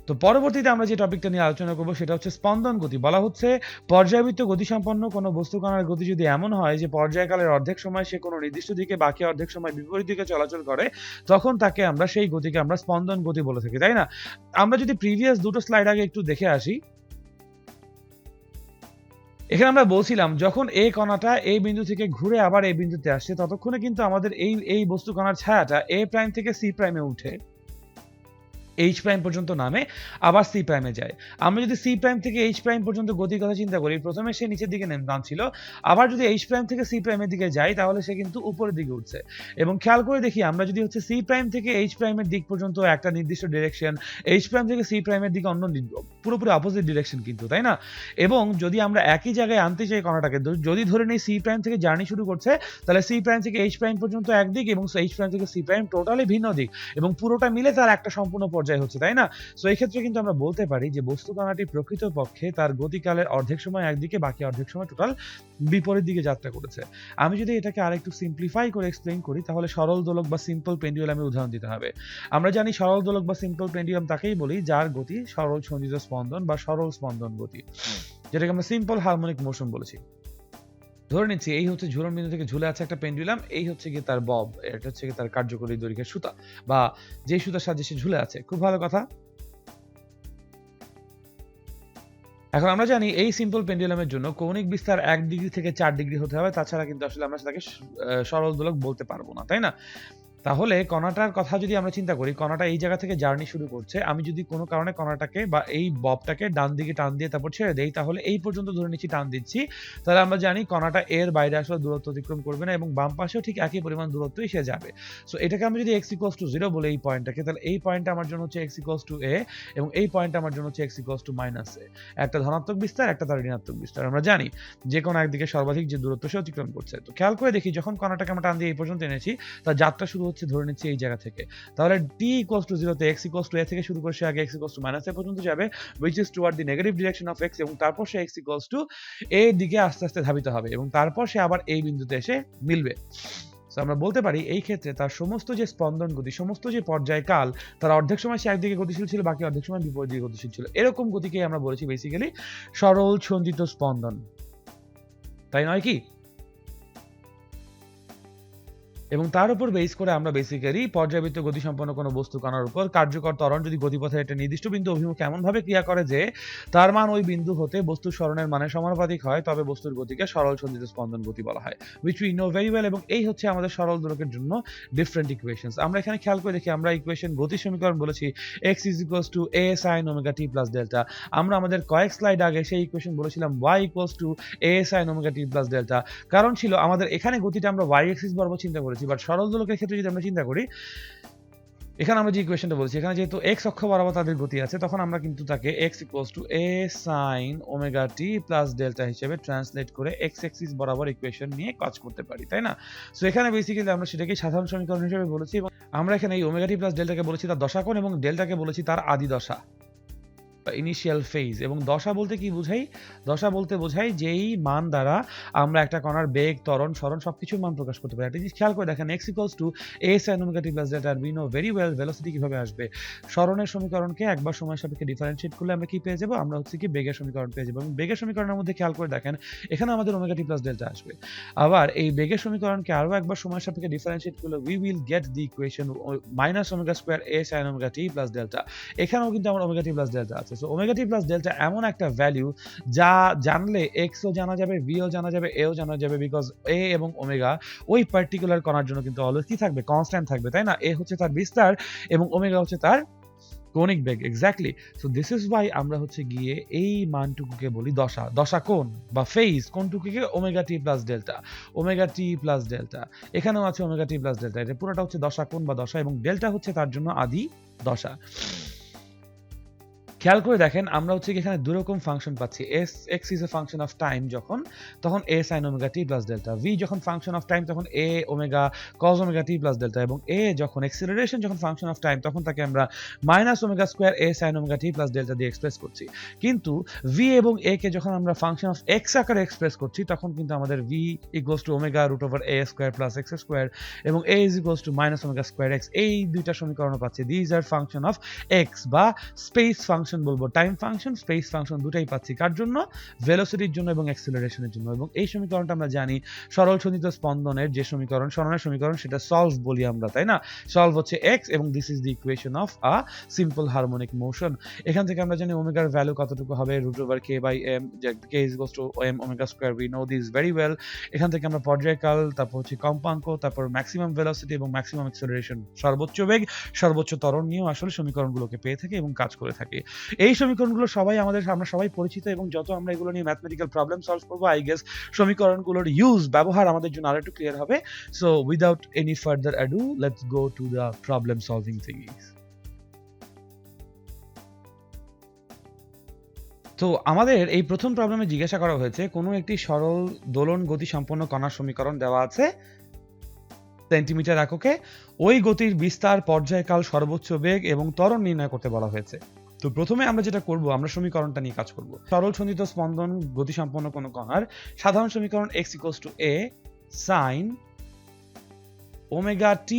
তো পরবর্তীতে আমরা যে টপিকটা নিয়ে আলোচনা করব সেটা হচ্ছে স্পন্দন গতি। বলা হচ্ছে পর্যায়বৃত্ত গতিসম্পন্ন কোনো বস্তুকণার গতি যদি এমন হয় যে পর্যায়কালের অর্ধেক সময় সে কোনো নির্দিষ্ট দিকে, বাকি অর্ধেক সময় বিপরীত দিকে চলাচল করে, তখন তাকে আমরা সেই গতিকে আমরা স্পন্দন গতি বলে থাকি, তাই না? আমরা যদি প্রিভিয়াস দুটো স্লাইড আগে একটু দেখে আসি, এখানে আমরা বলছিলাম যখন এই কণাটা এই বিন্দু থেকে ঘুরে আবার এই বিন্দুতে আসছে, ততক্ষণে কিন্তু আমাদের এই বস্তু কণার ছায়াটা এ প্রাইম থেকে সি প্রাইমে উঠে এইচ প্রাইম পর্যন্ত নামে, আবার সি প্রাইমে যায়। আমরা যদি সি প্রাইম থেকে এইচ প্রাইম পর্যন্ত গতির কথা চিন্তা করি, প্রথমে সে নিচের দিকে নামছিল, আবার যদি এইচ প্রাইম থেকে সি প্রাইমের দিকে যাই তাহলে সে কিন্তু উপরের দিকে উঠছে। এবং খেয়াল করে দেখি আমরা যদি হচ্ছে সি প্রাইম থেকে এইচ প্রাইমের দিক পর্যন্ত একটা নির্দিষ্ট ডিরেকশন, এইচ প্রাইম থেকে সি প্রাইমের দিকে অন্য পুরোপুরি অপোজিট ডিরেকশন কিন্তু, তাই না? এবং যদি আমরা একই জায়গায় আনতে চাই কণাটাকে, যদি ধরে নিই সি প্রাইম থেকে জার্নি শুরু করছে, তাহলে সি প্রাইম থেকে এইচ প্রাইম পর্যন্ত একদিক এবং এইচ প্রাইম থেকে সি প্রাইম টোটালি ভিন্ন দিক, এবং পুরোটা মিলে তার একটা সম্পূর্ণ পর্যায় হচ্ছে, তাই না? সো এই ক্ষেত্রে কিন্তু আমরা বলতে পারি যে বস্তুকণাটি প্রকৃতপক্ষে তার গতিকালের অর্ধেক সময় একদিকে, বাকি অর্ধেক সময় টোটাল বিপরীত দিকে যাত্রা করেছে। আমি যদি এটাকে আরেকটু সিম্পলিফাই করে এক্সপ্লেইন করি, তাহলে সরল দোলক বা সিম্পল পেন্ডুলামের উদাহরণ দিতে হবে। আমরা জানি সরল দোলক বা সিম্পল পেন্ডুলাম তাকেই বলি যার গতি সরল সঞ্চিত স্পন্দন বা সরল স্পন্দন গতি, যেটাকে আমরা সিম্পল হারমোনিক মোশন বলেছি। ধরে নিচ্ছি এই হচ্ছে ঝুলন বিন্দু থেকে ঝুলে আছে একটা পেন্ডুলাম, এই হচ্ছে কি তার বব, এটা হচ্ছে কি তার কার্যকরী দৈর্ঘ্যের সুতা বা যে সুতার সাহায্যে সে ঝুলে আছে। খুব ভালো কথা। এখন আমরা জানি এই সিম্পল পেন্ডুলামের জন্য কৌণিক বিস্তার 1 ডিগ্রি থেকে 4 ডিগ্রি হতে হবে, তাছাড়া কিন্তু আসলে আমরা সেটাকে সরল দোলক বলতে পারবো না, তাই না? তাহলে কণাটার কথা যদি আমরা চিন্তা করি, কণাটা এই জায়গা থেকে জার্নি শুরু করছে। আমি যদি কোনো কারণে কণাটাকে বা এই ববটাকে ডান দিকে টান দিয়ে তারপর ছেড়ে দেই, তাহলে এই পর্যন্ত ধরে নিচ্ছি টান দিচ্ছি। তাহলে আমরা জানি কণাটা এর বাইরে আসলে দূরত্ব অতিক্রম করবে না এবং বাম পাশেও ঠিক একই পরিমাণ দূরত্বই সে যাবে। সো এটাকে আমি যদি x = 0 বলি এই পয়েন্টটাকে, তাহলে এই পয়েন্টটা আমার জন্য হচ্ছে x = a এবং এই পয়েন্টটা আমার জন্য হচ্ছে x = -a। একটা ধনাত্মক বিস্তার, একটা তার ঋণাত্মক বিস্তার। আমরা জানি যে কোনো একদিকে সর্বাধিক যে দূরত্ব সে অতিক্রম করছে। তো খেয়াল করে দেখি যখন কণাটাকে আমরা টান দিয়ে এই পর্যন্ত এনেছি, তার যাত্রা শুরু হচ্ছে ধরে নিচ্ছি এই জায়গা থেকে। তাহলে t = 0 তে x = a থেকে শুরু করে সে আগে x = -a পর্যন্ত যাবে, which is toward the negative direction of x, এবং তারপর সে x = a দিকে আস্তে আস্তে ধাবিত হবে এবং তারপর সে আবার এই বিন্দুতে এসে মিলবে। সো আমরা বলতে পারি এই ক্ষেত্রে তার সমস্ত যে স্পন্দন গতি, সমস্ত যে পর্যায়কাল, তার অর্ধেক সময় সে একদিকে গতিশীল ছিল, বাকি অর্ধেক সময় বিপরীত দিকে গতিশীল ছিল। এরকম গতিকেই আমরা বলেছি বেসিক্যালি সরল সঞ্চিত স্পন্দন, তাই নয় কি? এবং তার উপর বেস করে আমরা বেসিক্যালি পর্যায়বৃত্ত গতিসম্পন্ন কোনো বস্তু কণার উপর কার্যকর ত্বরণ যদি গতিপথের একটা নির্দিষ্ট বিন্দু অভিমুখে এমনভাবে ক্রিয়া করে যে তার মান ওই বিন্দু হতে বস্তুর সরণের মানের সমানুপাতিক হয়, তবে বস্তুর গতিকে সরল সঞ্চিত স্পন্দন গতি বলা হয়, which we know very well। এবং এই হচ্ছে আমাদের সরল দোলকের জন্য ডিফারেন্ট ইকুয়েশনস। আমরা এখানে খেয়াল করে দেখি, আমরা ইকুয়েশন গতি সমীকরণ বলেছি x = a sin ωt plus delta। আমরা আমাদের কয়েক স্লাইড আগে সেই ইকুয়েশন বলেছিলাম y = a sin ωt plus delta। কারণ ছিল আমাদের এখানে গতিটা আমরা y অ্যাক্সিস বরাবর চিন্তা করেছি, বাট সরল দোলকের ক্ষেত্রে যদি আমরা চিন্তা করি, এখানে আমরা যে ইকুয়েশনটা বলছি, এখানে যেহেতু x অক্ষ বরাবর তাদের গতি আছে, তখন আমরা কিন্তু তাকে x = a sin ωt plus delta হিসেবে ট্রান্সলেট করে x অ্যাক্সিস বরাবর ইকুয়েশন নিয়ে কাজ করতে পারি, তাই না? সো এখানে বেসিক্যালি আমরা সেটাকে সাধারণ সমীকরণ হিসেবে বলেছি এবং আমরা এখানে এই ωt plus ডেল্টাকে বলেছি তার দশাকোণ এবং ডেল্টাকে বলেছি তার আদি দশা, ইনিশিয়াল ফেজ। এবং দশা বলতে কি বোঝাই? দশা বলতে বোঝাই যেই মান দ্বারা আমরা একটা কণার বেগ, ত্বরণ, সরণ সবকিছুর মান প্রকাশ করতে পারি। একটা জিনিস খেয়াল করে দেখেন, x = a sin ωt plus delta, আর we know very well velocity কিভাবে আসবে। সরণের সমীকরণকে একবার সময়ের সাপেক্ষে ডিফারেন্সিয়েট করলে আমরা কি পেয়ে যাব? আমরা হচ্ছে কি বেগের সমীকরণ পেয়ে যাব। এবং বেগের সমীকরণের মধ্যে খেয়াল করে দেখেন, এখানে আমাদের ωt plus delta আসবে। আবার এই বেগের সমীকরণকে আরো একবার সময়ের সাপেক্ষে ডিফারেন্সিয়েট করলে we will get the equation -ω² a sin ωt plus delta। এখানেও কিন্তু আমার ωt plus delta আছে। সো ωt plus delta এমন একটা ভ্যালু যা জানলে x ও জানা যাবে, v ও জানা যাবে, a ও জানা যাবে, বিকজ a এবং ω ওই পার্টিকুলার কণার জন্য কিন্তু অলওয়েজ কি থাকবে? কনস্ট্যান্ট থাকবে, তাই না? a হচ্ছে তার বিস্তার এবং ω হচ্ছে তার কৌণিক বেগ। Exactly. So this is why আমরা হচ্ছে গিয়ে এই মানটুকুকে বলি দশা, দশা কোণ বা phase. কোনটুকুকে? ωt plus delta, ωt plus delta। এখানেও আছে ωt plus delta। এটা পুরোটা হচ্ছে দশা কোণ বা দশা, এবং ডেল্টা হচ্ছে তার জন্য আদি দশা। খেয়াল করে দেখেন, আমরা হচ্ছে এখানে দুই রকম ফাংশন পাচ্ছি। x is a function of time যখন, তখন a sin ωt plus delta। v যখন ফাংশন অফ টাইম তখন a cos ωt plus delta। এবং a যখন অ্যাক্সিলারেশন যখন ফাংশন অফ টাইম, তখন তাকে আমরা -ω² a sin ωt plus delta দিয়ে এক্সপ্রেস করছি। কিন্তু v এবং a কে যখন আমরা ফাংশন অফ x আকারে এক্সপ্রেস করছি, তখন কিন্তু আমাদের v = ω√a² plus x² এবং a is equals to -ω²x, এই দুইটা সমীকরণ পাচ্ছি। This are function of x বা স্পেস ফাংশন বলবো, টাইম ফাংশন, স্পেস ফাংশন দুটাই পাচ্ছি। কার জন্য? ভেলোসিটির জন্য এবং অ্যাক্সিলারেশনের জন্য। এবং এই সমীকরণটা আমরা জানি সরল সঞ্চিত স্পন্দনের যে সমীকরণ, সরণের সমীকরণ, সেটা সলভ বলি আমরা, তাই না? সলভ হচ্ছে x এবং this is the equation of a simple harmonic motion. এখান থেকে আমরা জানি ওমেগার ভ্যালু কতটুকু হবে, √k/m, k = m²। We know this very well. এখান থেকে আমরা পর্যায়কাল, তারপর হচ্ছে কম্পাঙ্ক, তারপর ম্যাক্সিমাম ভেলোসিটি এবং ম্যাক্সিমাম অ্যাক্সিলারেশন, সর্বোচ্চ বেগ, সর্বোচ্চ ত্বরণ নিয়েও আসলে সমীকরণগুলোকে পেয়ে থাকি এবং কাজ করে থাকি। এই সমীকরণগুলো সবাই আমরা সবাই পরিচিত, এবং যত আমরা এগুলো নিয়ে ম্যাথমেটিক্যাল প্রবলেম সলভ করব, আই গেস সমীকরণগুলোর ব্যবহার আমাদের জন্য আরেকটু ক্লিয়ার হবে। So without any further ado, let's go to the problem solving things. তো আমাদের এই প্রথম প্রবলেমে জিজ্ঞাসা করা হয়েছে, কোনো একটি সরল দোলন গতি সম্পন্ন কণার সমীকরণ দেওয়া আছে সেন্টিমিটার এককে, ওই গতির বিস্তার, পর্যায়কাল, সর্বোচ্চ বেগ এবং ত্বরণ নির্ণয় করতে বলা হয়েছে। তো প্রথমে আমরা যেটা করব, আমরা সমীকরণটা নিয়ে কাজ করব। সরল সঞ্চিত স্পন্দন গতিসম্পন্ন কোনো কণার সাধারণ সমীকরণ x = a sin ωt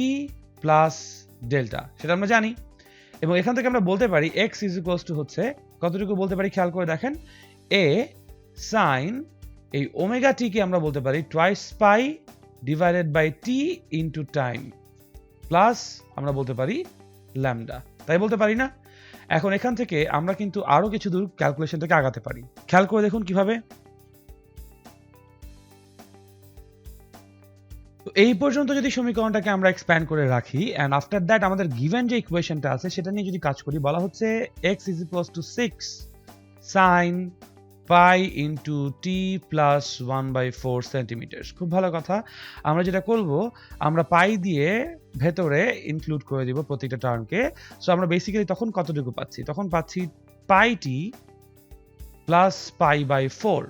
plus delta, সেটা আমরা জানি। এবং এখান থেকে আমরা বলতে পারি x = হচ্ছে কতটুকু বলতে পারি, খেয়াল করে দেখেন, a sin এই ωt কে আমরা বলতে পারি twice pi divided by t into time plus আমরা বলতে পারি ল্যামডা, তাই বলতে পারি না? এখন এখান থেকে আমরা কিন্তু আরো কিছু দূর ক্যালকুলেশনটাকে আগাতে পারি। খেয়াল করে দেখুন কিভাবে। তো এই পর্যন্ত যদি সমীকরণটাকে আমরা এক্সপ্যান্ড করে রাখি অ্যান্ড আফটার দ্যাট আমাদের গিভেন যে ইকুয়েশনটা আছে সেটা নিয়ে যদি কাজ করি, বলা হচ্ছে x is equals to 6 sin pi into t plus 1/4 centimetre. খুব ভালো কথা। আমরা যেটা করব, আমরা পাই দিয়ে ভেতরে ইনক্লুড করে দিব প্রত্যেকটা টার্মকে। সো আমরা বেসিক্যালি তখন কতটুকু পাচ্ছি? তখন পাচ্ছি পাই টি প্লাস পাই বাই 4,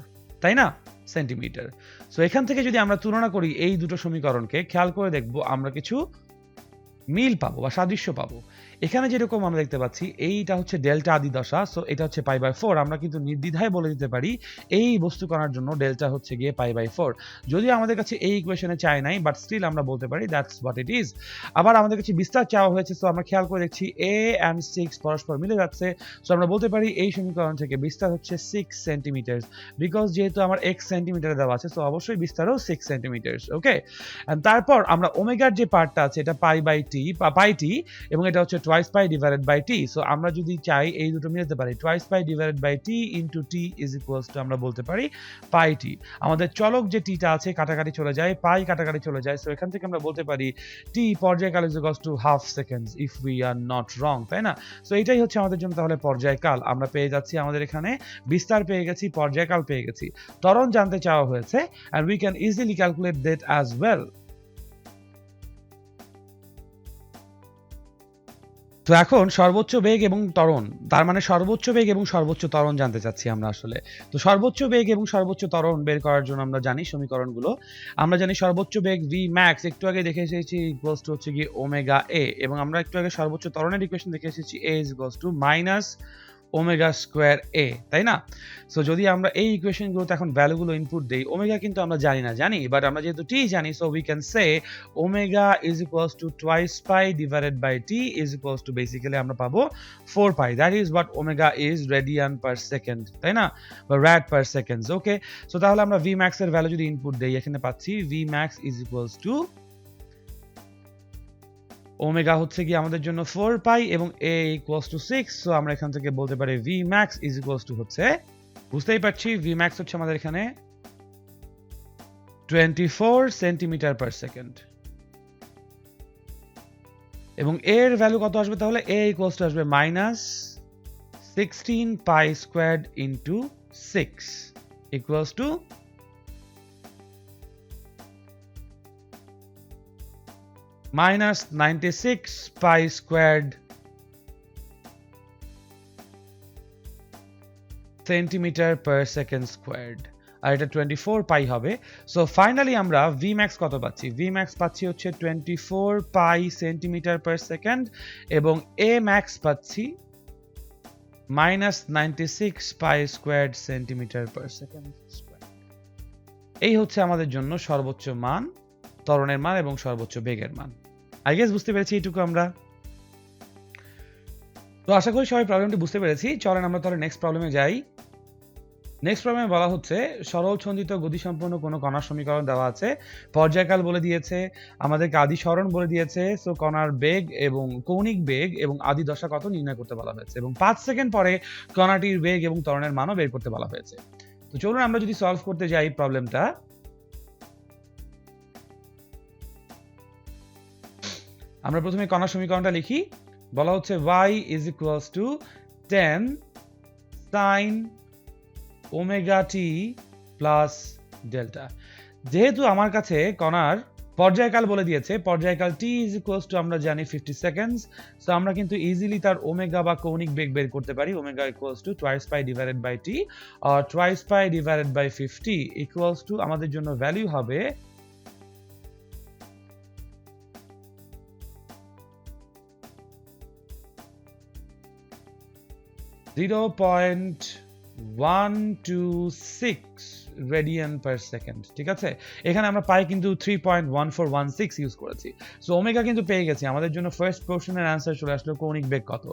তাই না, সেন্টিমিটার। সো এখান থেকে যদি আমরা তুলনা করি এই দুটো সমীকরণকে, খেয়াল করে দেখব আমরা কিছু মিল পাবো বা সাদৃশ্য পাবো। এখানে যেরকম আমরা দেখতে পাচ্ছি এইটা হচ্ছে ডেল্টা আদি দশা, সো এটা হচ্ছে পাই বাই 4। আমরা কিন্তু নির্দ্বিধায় বলে দিতে পারি এই বস্তু কণার জন্য ডেল্টা হচ্ছে গিয়ে পাই বাই 4। যদিও আমাদের কাছে এই ইকুয়েশনে চাই নাই, বাট স্টিল আমরা বলতে পারি দ্যাটস হোয়াট ইট ইজ। আবার আমাদের কাছে বিস্তার চাওয়া হয়েছে, সো আমরা খেয়াল করে দেখছি a and 6 পরস্পর মিলে যাচ্ছে। সো আমরা বলতে পারি এই সমীকরণ থেকে বিস্তার হচ্ছে 6 সেন্টিমিটার, বিকজ যেহেতু আমার x সেন্টিমিটারে দেওয়া আছে, সো অবশ্যই বিস্তারও 6 সেন্টিমিটার। ওকে, তারপর আমরা ওমেগার যে পার্টটা আছে এটা পাই বাই টি বা পাই টি, এবং এটা হচ্ছে twice pi divided by t। So আমরা যদি চাই এই দুটো মিলাতে পারি, twice pi divided by t into t is equals to আমরা বলতে পারি pi t। আমাদের চলক যে টিটা আছে কাটাকাটি চলে যায়, পাই কাটাকাটি চলে যায়, সো এখান থেকে আমরা বলতে পারি t পর্যায়কাল is equals to half seconds if we are not wrong, তাই না? সো এটাই হচ্ছে আমাদের জন্য তাহলে পর্যায়কাল। আমরা পেয়ে যাচ্ছি আমাদের এখানে বিস্তার পেয়ে গেছি, পর্যায়কাল পেয়ে গেছি, ত্বরণ জানতে চাওয়া হয়েছে, and we can easily calculate that as well। তো এখন সর্বোচ্চ বেগ এবং ত্বরণ, তার মানে সর্বোচ্চ বেগ এবং সর্বোচ্চ ত্বরণ জানতে চাচ্ছি আমরা আসলে। তো সর্বোচ্চ বেগ এবং সর্বোচ্চ ত্বরণ বের করার জন্য আমরা জানি সমীকরণগুলো। আমরা জানি সর্বোচ্চ বেগ v max, একটু আগে দেখে এসেছি ইকুয়ালস টু হচ্ছে কি ওমেগা a, এবং আমরা একটু আগে সর্বোচ্চ ত্বরণের ইকুয়েশন দেখে এসেছি a is equals to minus omega square a, তাই না? সো যদি আমরা এই ইকুয়েশনগুলোতে এখন ভ্যালুগুলো ইনপুট দেই, ওমেগা কিন্তু আমরা জানি, বাট আমরা যেহেতু টি জানি, so we can say omega is equals to twice pi divided by T is equals to basically আমরা পাবো 4 pi. That is what omega is radian per second, তাই না, বা র্যাড পার সেকেন্ড। ওকে, সো তাহলে আমরা ভি ম্যাক্স এর value যদি input দেই, এখানে পাচ্ছি V max is equals two omega হচ্ছে কি আমাদের জন্য 4 পাই এবং a ইকুয়ালস টু 6। সো আমরা এখান থেকে বলতে পারি v max is equals to হচ্ছে, বুঝতেই পারছি v max হচ্ছে আমাদের এখানে 24 সেন্টিমিটার পার সেকেন্ড, এবং এর ভ্যালু কত আসবে তাহলে? a ইকুয়ালস টু আসবে minus 16 pi squared into 6 equals to minus 96 pi squared centimeter per second squared, আর এটা 24 পাই হবে। সো ফাইনালি আমরা ভি ম্যাক্স কত পাচ্ছি? ভি ম্যাক্স পাচ্ছি হচ্ছে 24 পাই সেন্টিমিটার পার সেকেন্ড, এবং এ ম্যাক্স পাচ্ছি minus 96 pi squared centimetre per second square. এই হচ্ছে আমাদের জন্য সর্বোচ্চ মান, ত্বরণের মান এবং সর্বোচ্চ বেগের মান। আই গেস বুঝতে পেরেছি এইটুকু আমরা। তো আশা করি সবাই প্রবলেমটি বুঝতে পেরেছি। চলেন আমরা তাহলে নেক্সট প্রবলেমে যাই। নেক্সট প্রবলেমে বলা হচ্ছে সরল ছন্দিত গতিসম্পন্ন কোনো কণার সমীকরণ দেওয়া আছে, পর্যায়কাল বলে দিয়েছে, আমাদেরকে আদি সরণ বলে দিয়েছে, সো কণার বেগ এবং কৌণিক বেগ এবং আদি দশা কত নির্ণয় করতে বলা হয়েছে, এবং 5 সেকেন্ড পরে কণাটির বেগ এবং ত্বরণের মানও বের করতে বলা হয়েছে। তো চলুন আমরা যদি সলভ করতে যাই প্রবলেমটা, আমরা প্রথমে কণার সমীকরণটা লিখি। বলা হচ্ছে y is equals to 10 sin omega t plus delta. যেহেতু আমার কাছে কণার পর্যায়কাল বলে দিয়েছে, পর্যায়কাল t is equals to আমরা জানি 50 সেকেন্ডস, সো আমরা কিন্তু ইজিলি তার ওমেগা বা কৌণিক বেগ বের করতে পারি। Omega equals to twice pi divided by t or twice pi divided by 50 equals to আমাদের জন্য ভ্যালু হবে 0.126 রেডিয়ান পার সেকেন্ড। ঠিক আছে, এখানে আমরা পাই কিন্তু 3.1416 ইউজ করেছি। সো ওমেগা কিন্তু পেয়ে গেছি, আমাদের জন্য ফার্স্ট পোর্শনের অ্যান্সার চলে আসলো কৌণিক বেগ কত।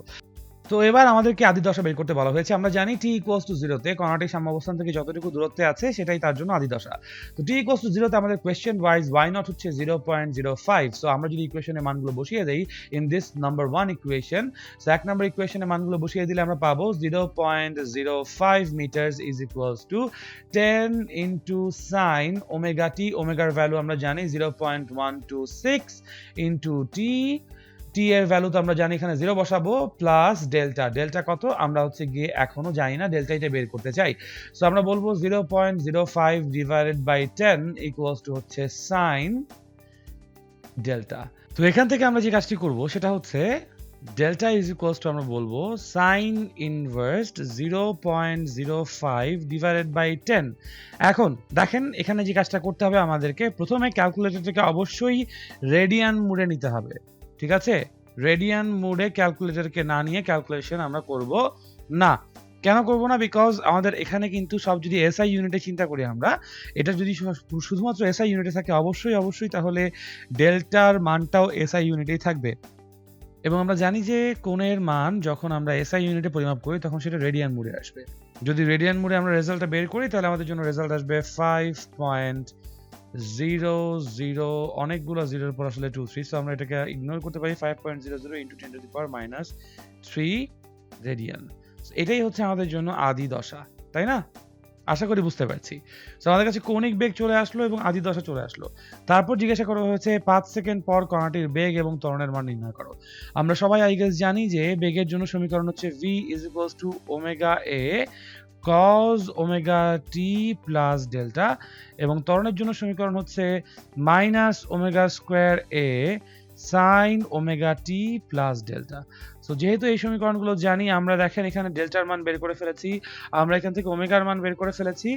তো এবার আমাদেরকে আদি দশা বের করতে বলা হয়েছে। আমরা জানি t equals to 0 তে কণাটি সাম্যাবস্থান থেকে যতটুকু দূরত্বে আছে সেটাই তার জন্য আদি দশা। তো t equals to 0 তে আমাদের কোয়েশ্চেন ওয়াইজ y নট হচ্ছে 0.05। সো আমরা যদি ইকুয়েশনের মানগুলো বসিয়ে দেই in this number 1 equation, so এক নাম্বার ইকুয়েশনের মানগুলো বসিয়ে দিলে আমরা পাবো 0.05 metres is equals to 10 into sin omega t, ওমেগার ভ্যালু আমরা জানি 0.126 ইনটু t, t এর ভ্যালু তো আমরা জানি এখানে 0 বসাবো, প্লাস ডেল্টা, ডেল্টা কত আমরা হচ্ছে গিয়ে এখনো জানি না, ডেল্টা এটা বের করতে চাই। সো আমরা বলবো 0.05 ডিভাইডেড বাই 10 ইকুয়ালস টু হচ্ছে sin ডেল্টা। তো এখান থেকে আমরা যে কাজটি করব সেটা হচ্ছে ডেল্টা ইজ ইকুয়ালস টু আমরা বলবো sin ইনভার্স 0.05 ডিভাইডেড বাই 10। এখন দেখেন এখানে যে কাজটা করতে হবে আমাদেরকে, প্রথমে ক্যালকুলেটরটাকে অবশ্যই রেডিয়ান মোডে নিতে হবে, ঠিক আছে? রেডিয়ান মোডে ক্যালকুলেটরকে না নিয়ে ক্যালকুলেশন আমরা করব না। কেন করব না? বিকজ আমাদের এখানে কিন্তু সব যদি এসআই ইউনিটে চিন্তা করি আমরা, এটা যদি শুধুমাত্র এসআই ইউনিটে থাকে অবশ্যই তাহলে ডেল্টার মানটাও এসআই ইউনিটেই থাকবে। এবং আমরা জানি যে কোণের মান যখন আমরা এসআই ইউনিটে পরিমাপ করি তখন সেটা রেডিয়ান মোডে আসবে। যদি রেডিয়ান মোডে আমরা রেজাল্টটা বের করি তাহলে আমাদের জন্য রেজাল্ট আসবে 5.00, অনেকগুলো জিরোর পর আসলে 23, সো আমরা এটাকে ইগনোর করতে পারি, 5.00 into 10 to the power minus 3 radian. এটাই হচ্ছে আমাদের জন্য আদি দশা, তাই না? আশা করি বুঝতে পারছি। সো আমাদের কাছে কৌণিক বেগ চলে আসলো এবং আদি দশা চলে আসলো। তারপর জিজ্ঞাসা করা হয়েছে 5 সেকেন্ড পর কণাটির বেগ এবং ত্বরণের মান নির্ণয় করো। আমরা সবাই আই গেস জানি যে বেগের জন্য সমীকরণ হচ্ছে v is equals to omega a cos omega t plus delta, এবং ত্বরণের জন্য সমীকরণ হচ্ছে minus omega square a sin omega t plus delta. So যেহেতু এই সমীকরণগুলো জানি, আমরা দেখেন এখানে ডেল্টার মান বের করে ফেলেছি, আমরা এখান থেকে ওমেগার মান বের করে ফেলেছি,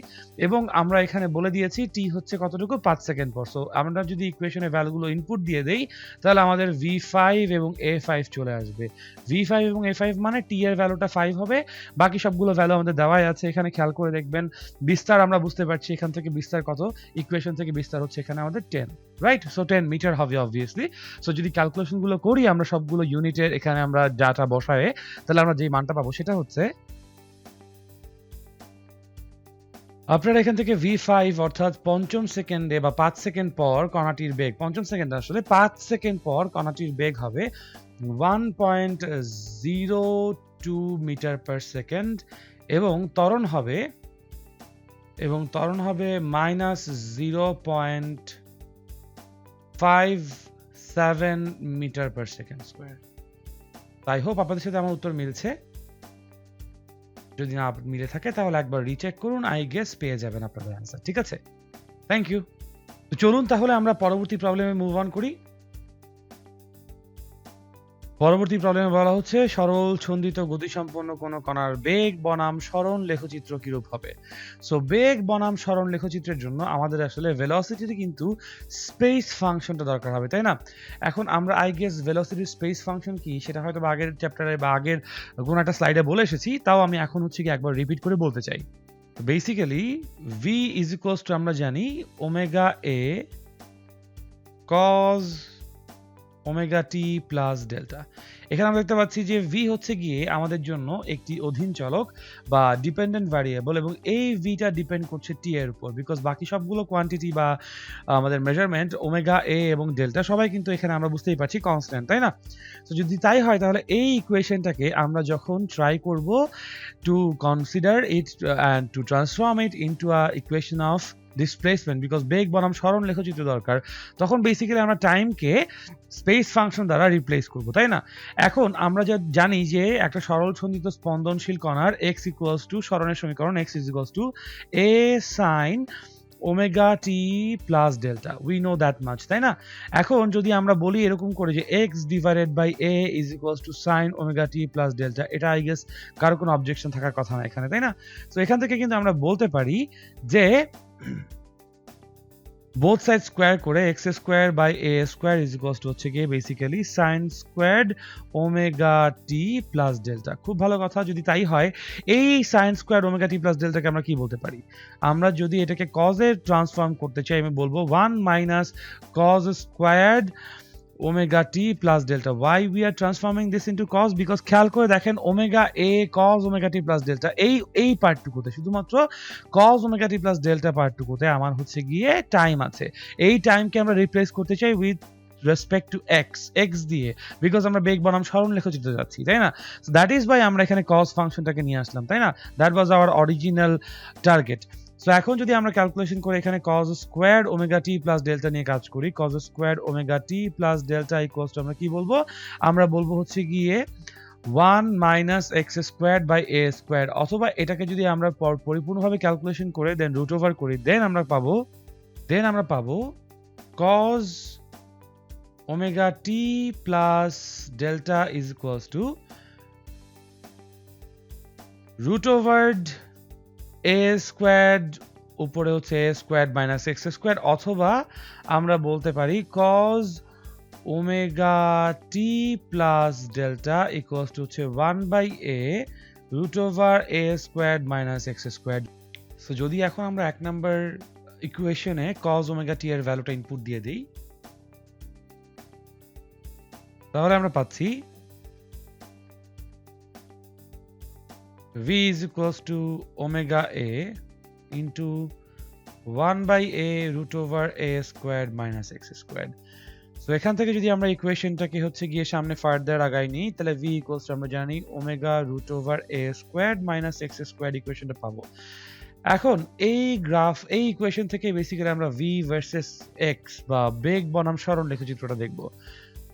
এবং আমরা এখানে বলে দিয়েছি টি হচ্ছে কতটুকু 5 সেকেন্ড পর। সো আমরা যদি ইকুয়েশনের ভ্যালুগুলো ইনপুট দিয়ে দেই তাহলে আমাদের v5 এবং a5 চলে আসবে। v5 এবং a5 মানে টি এর ভ্যালুটা 5 হবে, বাকি সবগুলো ভ্যালু আমাদের দেওয়াই আছে। এখানে খেয়াল করে দেখবেন বিস্তার আমরা বুঝতে পারছি, এখান থেকে বিস্তার কত, ইকুয়েশন থেকে বিস্তার হচ্ছে এখানে আমাদের 10, রাইট? সো 10 মিটার হবে অবভিয়াসলি। সো যদি ক্যালকুলেশনগুলো করি আমরা সবগুলো ইউনিটের এখানে আমরা ডাটা বসায়, তাহলে আমরা যে মানটা পাবো সেটা হচ্ছে, আপনারা এখান থেকে v5 অর্থাৎ পঞ্চম সেকেন্ডে বা 5 সেকেন্ড পর কণাটির বেগ, পঞ্চম সেকেন্ড আসলে 5 সেকেন্ড পর কণাটির বেগ হবে 1.02 মিটার পার সেকেন্ড, এবং ত্বরণ হবে minus 0.57 metre per second square. I hope আপনাদের সাথে আমার উত্তর মিলছে। যদি না মিলে থাকে তাহলে একবার রিচেক করুন, আই গেস পেয়ে যাবেন আপনাদের অ্যান্সার, ঠিক আছে? Thank you. তো চলুন তাহলে আমরা পরবর্তী প্রবলেমে মুভ অন করি। পরবর্তী প্রবলেমে বলা হচ্ছে সরল ছন্দিত গতিসম্পন্ন কোনো কণার বেগ বনাম সরণ লেখচিত্র কিরূপ হবে। সো বেগ বনাম সরণ লেখচিত্রের জন্য আমাদের আসলে ভেলোসিটির কিন্তু স্পেস ফাংশনটা দরকার হবে, তাই না? এখন আমরা আই গেস ভেলোসিটির স্পেস ফাংশন কি সেটা হয়তো বা আগের চ্যাপ্টারে বা আগের কোনো একটা স্লাইডে বলে এসেছি, তাও আমি এখন হচ্ছে কি একবার রিপিট করে বলতে চাই। Basically v is equals to আমরা জানি omega a cos omega T plus delta. এখানে আমরা দেখতে পাচ্ছি যে v হচ্ছে গিয়ে আমাদের জন্য একটি অধীন চলক বা ডিপেন্ডেন্ট ভ্যারিয়েবল, এবং এই ভিটা ডিপেন্ড করছে টি এর উপর, বিকজ বাকি সবগুলো কোয়ান্টিটি বা আমাদের মেজারমেন্ট ওমেগা এ এবং ডেল্টা সবাই কিন্তু এখানে আমরা বুঝতেই পারছি কনস্ট্যান্ট, তাই না? তো যদি তাই হয় তাহলে এই ইকুয়েশনটাকে আমরা যখন ট্রাই করব to consider it and to transform it into a equation of displacement, because বেগ বনাম সরণ লেখচিত্র দরকার, তখন বেসিক্যালি আমরা টাইমকে স্পেস ফাংশন দ্বারা রিপ্লেস করব, তাই না? এখন আমরা যা জানি যে একটা সরল ছন্দিত স্পন্দনশীল কণার x ইকুয়ালস টু সরণের সমীকরণ x is equals two a sin omega T plus delta, we know that much, তাই না? এখন যদি আমরা বলি এরকম করে যে x divided by a is equals to sin omega T plus delta, এটা আই গেস কারো কোনো অবজেকশন থাকার কথা না এখানে, তাই না? তো এখান থেকে কিন্তু আমরা বলতে পারি যে both sides square করে x square by a square is equals to হচ্ছে গিয়ে basically sin squared omega t plus delta. খুব ভালো কথা, যদি তাই হয় এই sin squared omega t plus ডেল্টাকে আমরা কি বলতে পারি? আমরা যদি এটাকে cos এর ট্রান্সফর্ম করতে চাই আমি বলবো 1 minus cos squared omega t plus delta. Why we are transforming this into cos? Because খেয়াল করে দেখেন omega a cos omega t plus delta এই পার্টটুকুতে শুধুমাত্র cos omega t plus delta পার্টটুকুতে আমার হচ্ছে গিয়ে টাইম আছে। এই টাইমকে আমরা রিপ্লেস করতে চাই উইথ রেসপেক্ট টু x দিয়ে, বিকজ আমরা বেগ বনাম সরণ লেখচিত্রে যাচ্ছি, তাই না? সো দ্যাট ইজ বাই আমরা এখানে cos ফাংশনটাকে নিয়ে আসলাম, তাই না? That was our original target. So এখন যদি আমরা ক্যালকুলেশন করে এখানে cos squared omega t plus delta নিয়ে কাজ করি, cos squared omega t plus delta equals to আমরা কি বলবো? আমরা বলবো হচ্ছে গিয়ে 1 minus x squared by a squared, অথবা এটাকে যদি আমরা পরিপূর্ণভাবে ক্যালকুলেশন করে দেন রুট ওভার করি, দেন আমরা পাবো cos omega t plus delta is equals to root over a squared উপরে হচ্ছে a squared minus x squared, অথবা আমরা বলতে পারি cos omega t plus delta equals to হচ্ছে 1 by a root over a squared minus x squared. So যদি এখন আমরা এক নাম্বার ইকুয়েশনে cos omega t এর ভ্যালুটা ইনপুট দিয়ে দিই, তাহলে আমরা পাচ্ছি v is equals to omega a into 1 by a root over a squared minus x squared. So এখান থেকে যদি আমরা ইকুয়েশনটাকে হচ্ছে গিয়ে সামনে ফার্দার আগাই নিই, তাহলে v equals to আমরা জানি omega root over a squared minus x squared ইকুয়েশনটা পাবো। এখন এই ইকুয়েশন থেকে বেসিক্যালি আমরা v ভার্সেস x বা বেগ বনাম সরণ লেখচিত্রটা দেখব।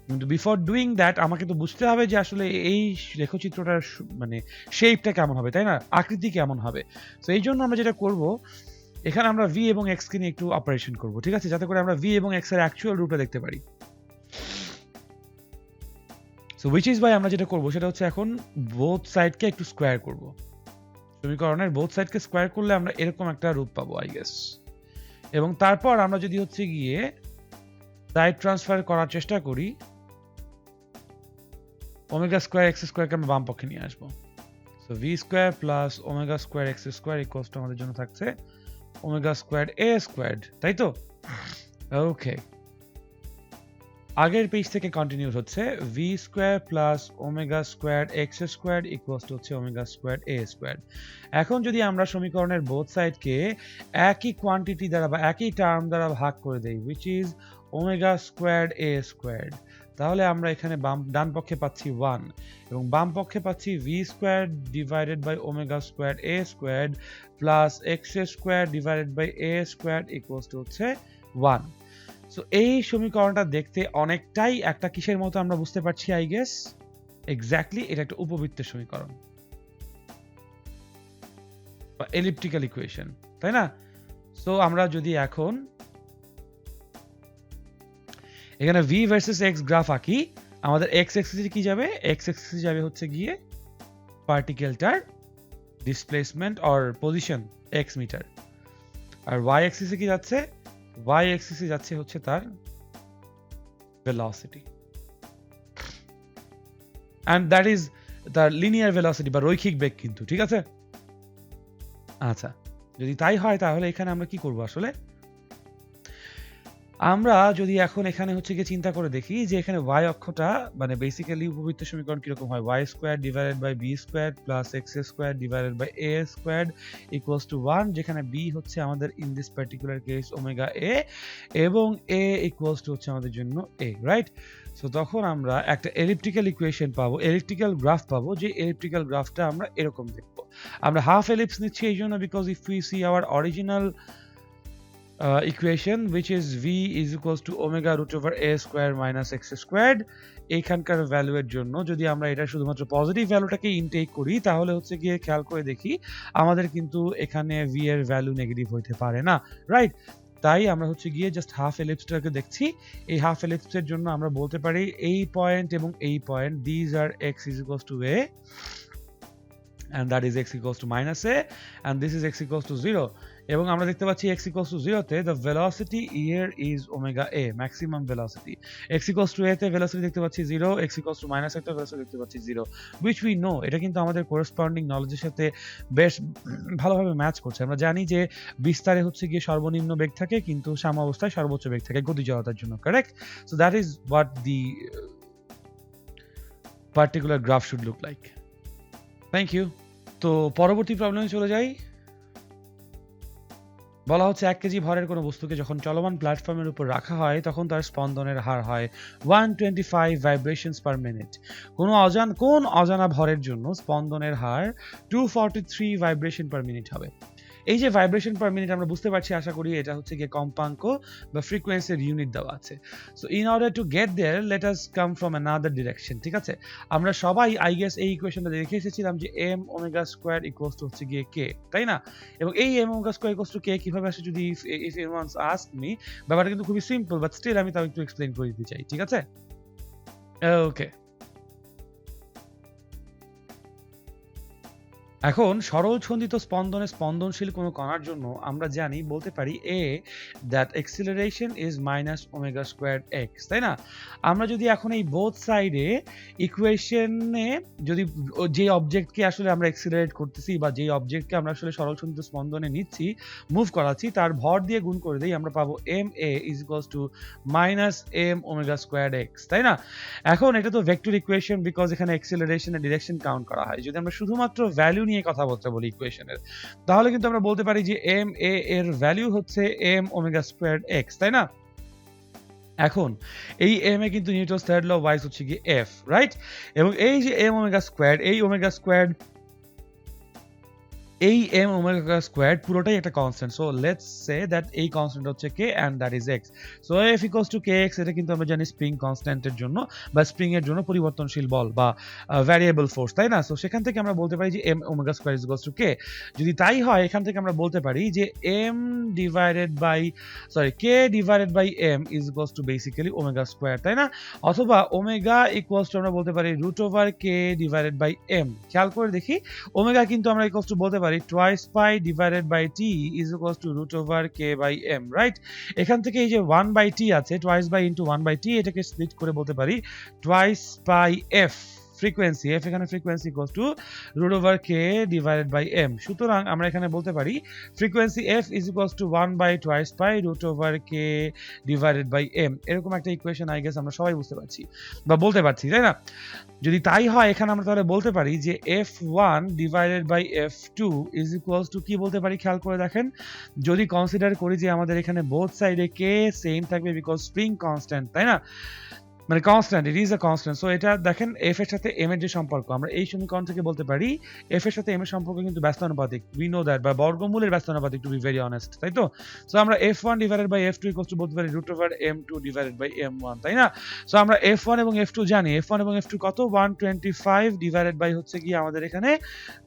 কিন্তু বিফোর ডুইং দ্যাট আমাকে তো বুঝতে হবে যে আসলে এই লেখচিত্রটার মানে শেপটা কেমন হবে, তাই না? আকৃতি কেমন হবে। সো এই জন্য আমরা যেটা করব, এখানে আমরা v এবং x কে নিয়ে একটু অপারেশন করব, ঠিক আছে? যাতে করে আমরা v এবং x এর অ্যাকচুয়াল রূপটা দেখতে পারি। সো হুইচ ইজ বাই আমরা যেটা করব সেটা হচ্ছে এখন বোথ সাইডকে একটু স্কোয়ার করব। সমীকরণের বোথ সাইডকে স্কোয়ার করলে আমরা এরকম একটা রূপ পাবো আই গেস। এবং তারপর আমরা যদি হচ্ছে গিয়ে সাইড ট্রান্সফার করার চেষ্টা করি, ওমেগা স্কোয়ার এক্স স্কোয়ারকে আমরা বাম পক্ষে নিয়ে আসবো। So V square plus omega square x square equals two আমাদের জন্য থাকছে ওমেগা স্কোয়ার এ স্কোয়ার্ড, তাই তো? ওকে, আগের পেজ থেকে কন্টিনিউ হচ্ছে V square plus omega square x square equals to হচ্ছে ওমেগা স্কোয়ার এ স্কোয়ার। এখন যদি আমরা সমীকরণের বোথ সাইডকে একই কোয়ান্টিটি দ্বারা বা একই টার্ম দ্বারা ভাগ করে দেই, which is omega square A square, তাহলে আমরা এখানে ডান পক্ষে পাচ্ছি 1 এবং বাম পক্ষে পাচ্ছি V square divided by omega square A square plus X square divided by A square equals to হচ্ছে 1। সো এই সমীকরণটা দেখতে অনেকটাই একটা কিসের মতো আমরা বুঝতে পারছি আই গেস, এক্স্যাক্টলি এটা একটা উপবৃত্তের সমীকরণ বা এলিপ্টিক্যাল ইকুয়েশন, তাই না? সো আমরা যদি এখন এখানে v ভার্সেস x গ্রাফ আঁকি, আমাদের x অ্যাক্সিসে কি যাবে? x অ্যাক্সিসে যাবে হচ্ছে গিয়ে পার্টিকেলটার displacement or position x metre, আর y অ্যাক্সিসে কি যাচ্ছে? y অ্যাক্সিসে যাচ্ছে হচ্ছে তার ভেলোসিটি, এন্ড দ্যাট ইজ তার লিনিয়ার ভেলোসিটি বা রৈখিক বেগ কিন্তু, ঠিক আছে? আচ্ছা, যদি তাই হয় তাহলে এখানে আমরা কি করব আসলে? আমরা যদি এখন এখানে হচ্ছে গিয়ে চিন্তা করে দেখি যে এখানে y অক্ষটা মানে বেসিক্যালি উপবৃত্তের সমীকরণ কিরকম হয়, y square divided by B square plus X square divided by A square equals to 1, যেখানে b হচ্ছে আমাদের in this particular case omega a এবং a ইকুয়ালস টু হচ্ছে আমাদের জন্য a, রাইট? সো তখন আমরা একটা এলিপ্টিক্যাল ইকুয়েশন পাবো, এলিপ্টিক্যাল গ্রাফ পাবো, যে এলিপ্টিক্যাল গ্রাফটা আমরা এরকম দেখবো। আমরা হাফ এলিপস নিচ্ছি এই জন্য because if we see our original equation which is v is equals to omega root over a square minus x squared, এইখানকার ভ্যালু এর জন্য যদি আমরা এটা শুধুমাত্র পজিটিভ ভ্যালুটাকে ইনটেক করি তাহলে হচ্ছে গিয়ে খেয়াল করে দেখি আমাদের কিন্তু এখানে v এর ভ্যালু নেগেটিভ হইতে পারে না, রাইট? তাই আমরা হচ্ছে গিয়ে জাস্ট হাফ এলিপসটাকে দেখছি। এই হাফ এলিপসের জন্য আমরা বলতে পারি এই পয়েন্ট এবং এই point, these are x is equals to a and that is x equals to minus a and this is x equals to 0. এবং আমরা দেখতে পাচ্ছি x equals to 0 তে the velocity here is omega a, maximum velocity. x equals to a তে velocity দেখতে পাচ্ছি 0, x equals to minus a তে velocity দেখতে পাচ্ছি 0, which we know এটা কিন্তু আমাদের corresponding knowledge এর সাথে বেশ ভালোভাবে ম্যাচ করছে। আমরা জানি যে বিস্তারে হচ্ছে গিয়ে সর্বনিম্ন বেগ থাকে কিন্তু সাম্যাবস্থায় সর্বোচ্চ বেগ থাকে গতি জড়তার জন্য, correct? So that is what the particular graph should look like. Thank you. তো পরবর্তী প্রবলেমে চলে যাই। বলা হচ্ছে 1 কেজি ভরের কোনো বস্তুকে যখন চলমান প্ল্যাটফর্মের উপর রাখা হয় তখন তার স্পন্দনের হার হয় 125 ভাইব্রেশনস পার মিনিট। কোন অজানা ভরের জন্য স্পন্দনের হার 243 ভাইব্রেশন পার মিনিট হবে। এই যে ভাইব্রেশন পার মিনিট আমরা বুঝতে পারছি, আশা করি এটা হচ্ছে গিয়ে কম্পাঙ্ক বা ফ্রিকোয়েন্সির ইউনিট দেওয়া আছে। So in order to get there let us come from another direction. ঠিক আছে, আমরা সবাই আই গেস এই ইকুয়েশনটা দেখে এসেছিলাম যে m omega square equals to হচ্ছে গিয়ে k, তাই না? এবং এই m omega square equals to k কিভাবে আসে, যদি ইফ এনিওয়ান আস্ক মি, ব্যাপারটা কিন্তু খুবই সিম্পল, বাট স্টিল আমি তাও একটু এক্সপ্লেইন করে দিতে চাই। ঠিক আছে, ওকে। এখন সরল ছন্দিত স্পন্দনে স্পন্দনশীল কোনো কণার জন্য আমরা জানি, বলতে পারি a that acceleration is minus omega squared x, তাই না? আমরা যদি এখন এই বোথ সাইডে ইকুয়েশনে যদি যে অবজেক্টকে আসলে আমরা এক্সিলারেট করতেছি বা যে অবজেক্টকে আমরা আসলে সরল ছন্দিত স্পন্দনে নিচ্ছি, মুভ করাচ্ছি, তার ভর দিয়ে গুণ করে দেই, আমরা পাবো ma is equals to minus m omega squared x, তাই না? এখন এটা তো ভেক্টর ইকুয়েশন, বিকজ এখানে অ্যাক্সিলারেশনের ডিরেকশন কাউন্ট করা হয়। যদি আমরা শুধুমাত্র ভ্যালু নিয়ে কথাবার্তা বলি ইকুয়েশনের, তাহলে কিন্তু আমরা বলতে পারি যে m a এর ভ্যালু হচ্ছে m ওমেগা স্কয়ার্ড x, তাই না? এখন এই m এ কিন্তু নিউটনস থার্ড ল ওয়াইজ হচ্ছে কি f, রাইট? এবং এই যে m ওমেগা স্কয়ার্ড, এই ওমেগা স্কয়ার্ড, এই m ওমেগা স্কয়ার্ড পুরোটাই একটা constant. So let's say that এই কনস্ট্যান্ট হচ্ছে k and that is x। So f equals to kx, এটা কিন্তু আমরা জানি স্প্রিং কনস্ট্যান্টের জন্য বা স্প্রিং এর জন্য পরিবর্তনশীল বল বা ভ্যারিয়েবল ফোর্স, তাই না? সো সেখান থেকে আমরা বলতে পারি যে m omega square is equals two k। যদি তাই হয়, এখান থেকে আমরা বলতে পারি যে m divided by k divided by m is equals to basically omega square, তাই না? অথবা ওমেগা ইকুয়ালস টু আমরা বলতে পারি root over k divided by m। খেয়াল করে দেখি, ওমেগা কিন্তু আমরা ইকুয়ালস টু বলতে পারি twice pi divided by t is equals to root over k by m, right? এখান থেকে এই যে 1 by t আছে, twice by into 1 by t, এটাকে স্প্লিট করে বলতে পারি twice pi f, frequency f, এখানে frequency equals to root over k divided by m। সুতরাং আমরা এখানে বলতে পারি frequency f is equals to 1 by twice pi root over k divided by m। এরকম একটা ইকুয়েশন আই গেস আমরা সবাই বুঝতে পারছি বা বলতে পারছি, তাই না? যদি তাই হয়, এখানে আমরা তাহলে বলতে পারি যে f1 divided by f2 is equals to কি বলতে পারি, খেয়াল করে দেখেন। যদি কনসিডার করি যে আমাদের এখানে বোথ সাইডে k সেম থাকবে বিকজ স্প্রিং কনস্ট্যান্ট, তাই না? মানে constant, it is a constant. So এটা দেখেন f এর সাথে m এর যে সম্পর্ক, আমরা এই সমীকরণ থেকে বলতে পারি f এর সাথে m এর সম্পর্ক কিন্তু ব্যস্তানুপাতিক, উই নো দ্যাট, বা বর্গমূলের ব্যস্তানুপাতিক, টু বি ভেরি অনেস্ট, তাই তো? সো আমরা f1 divided by f2 equals to বলতে পারি root over m2 divided by m1, তাই না? সো আমরা f1 এবং f2 জানি, f1 এবং f2 কত, 125 ডিভাইডেড বাই হচ্ছে কি আমাদের এখানে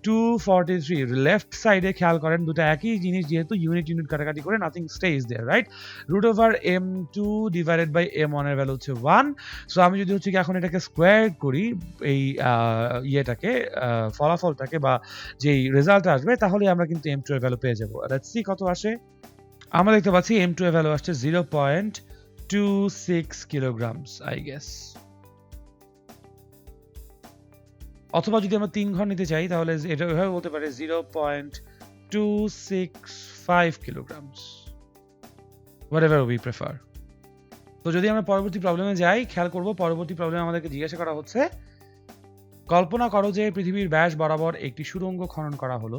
243। লেফট সাইডে খেয়াল করেন, দুটো একই জিনিস, যেহেতু ইউনিট কাটাকাটি করে nothing stays there, right? Root over m2 divided by m1 এর ভ্যালু হচ্ছে 1। সো আমি যদি হচ্ছে কি এখন এটাকে স্কোয়ার করি, এই ইয়েটাকে, ফলাফলটাকে বা যেই রেজাল্ট আসবে, তাহলে আমরা কিন্তু m2 এর ভ্যালু পেয়ে যাবো। লেটস সি কত আসে। আমরা দেখতে পাচ্ছি m2 এর ভ্যালু আসছে 0.26 কিলোগ্রামস, আই গেস। অথবা যদি আমরা 3 ঘর নিতে চাই, তাহলে এটা এভাবে বলতে পারি 0.265 কিলোগ্রামস, হোয়াটএভার উই প্রেফার। তো যদি আমরা পরবর্তী প্রবলেমে যাই, খেয়াল করব পরবর্তী প্রবলেমে আমাদেরকে জিজ্ঞাসা করা হচ্ছে, কল্পনা করো যে পৃথিবীর ব্যাস বরাবর একটি সুড়ঙ্গ খনন করা হলো।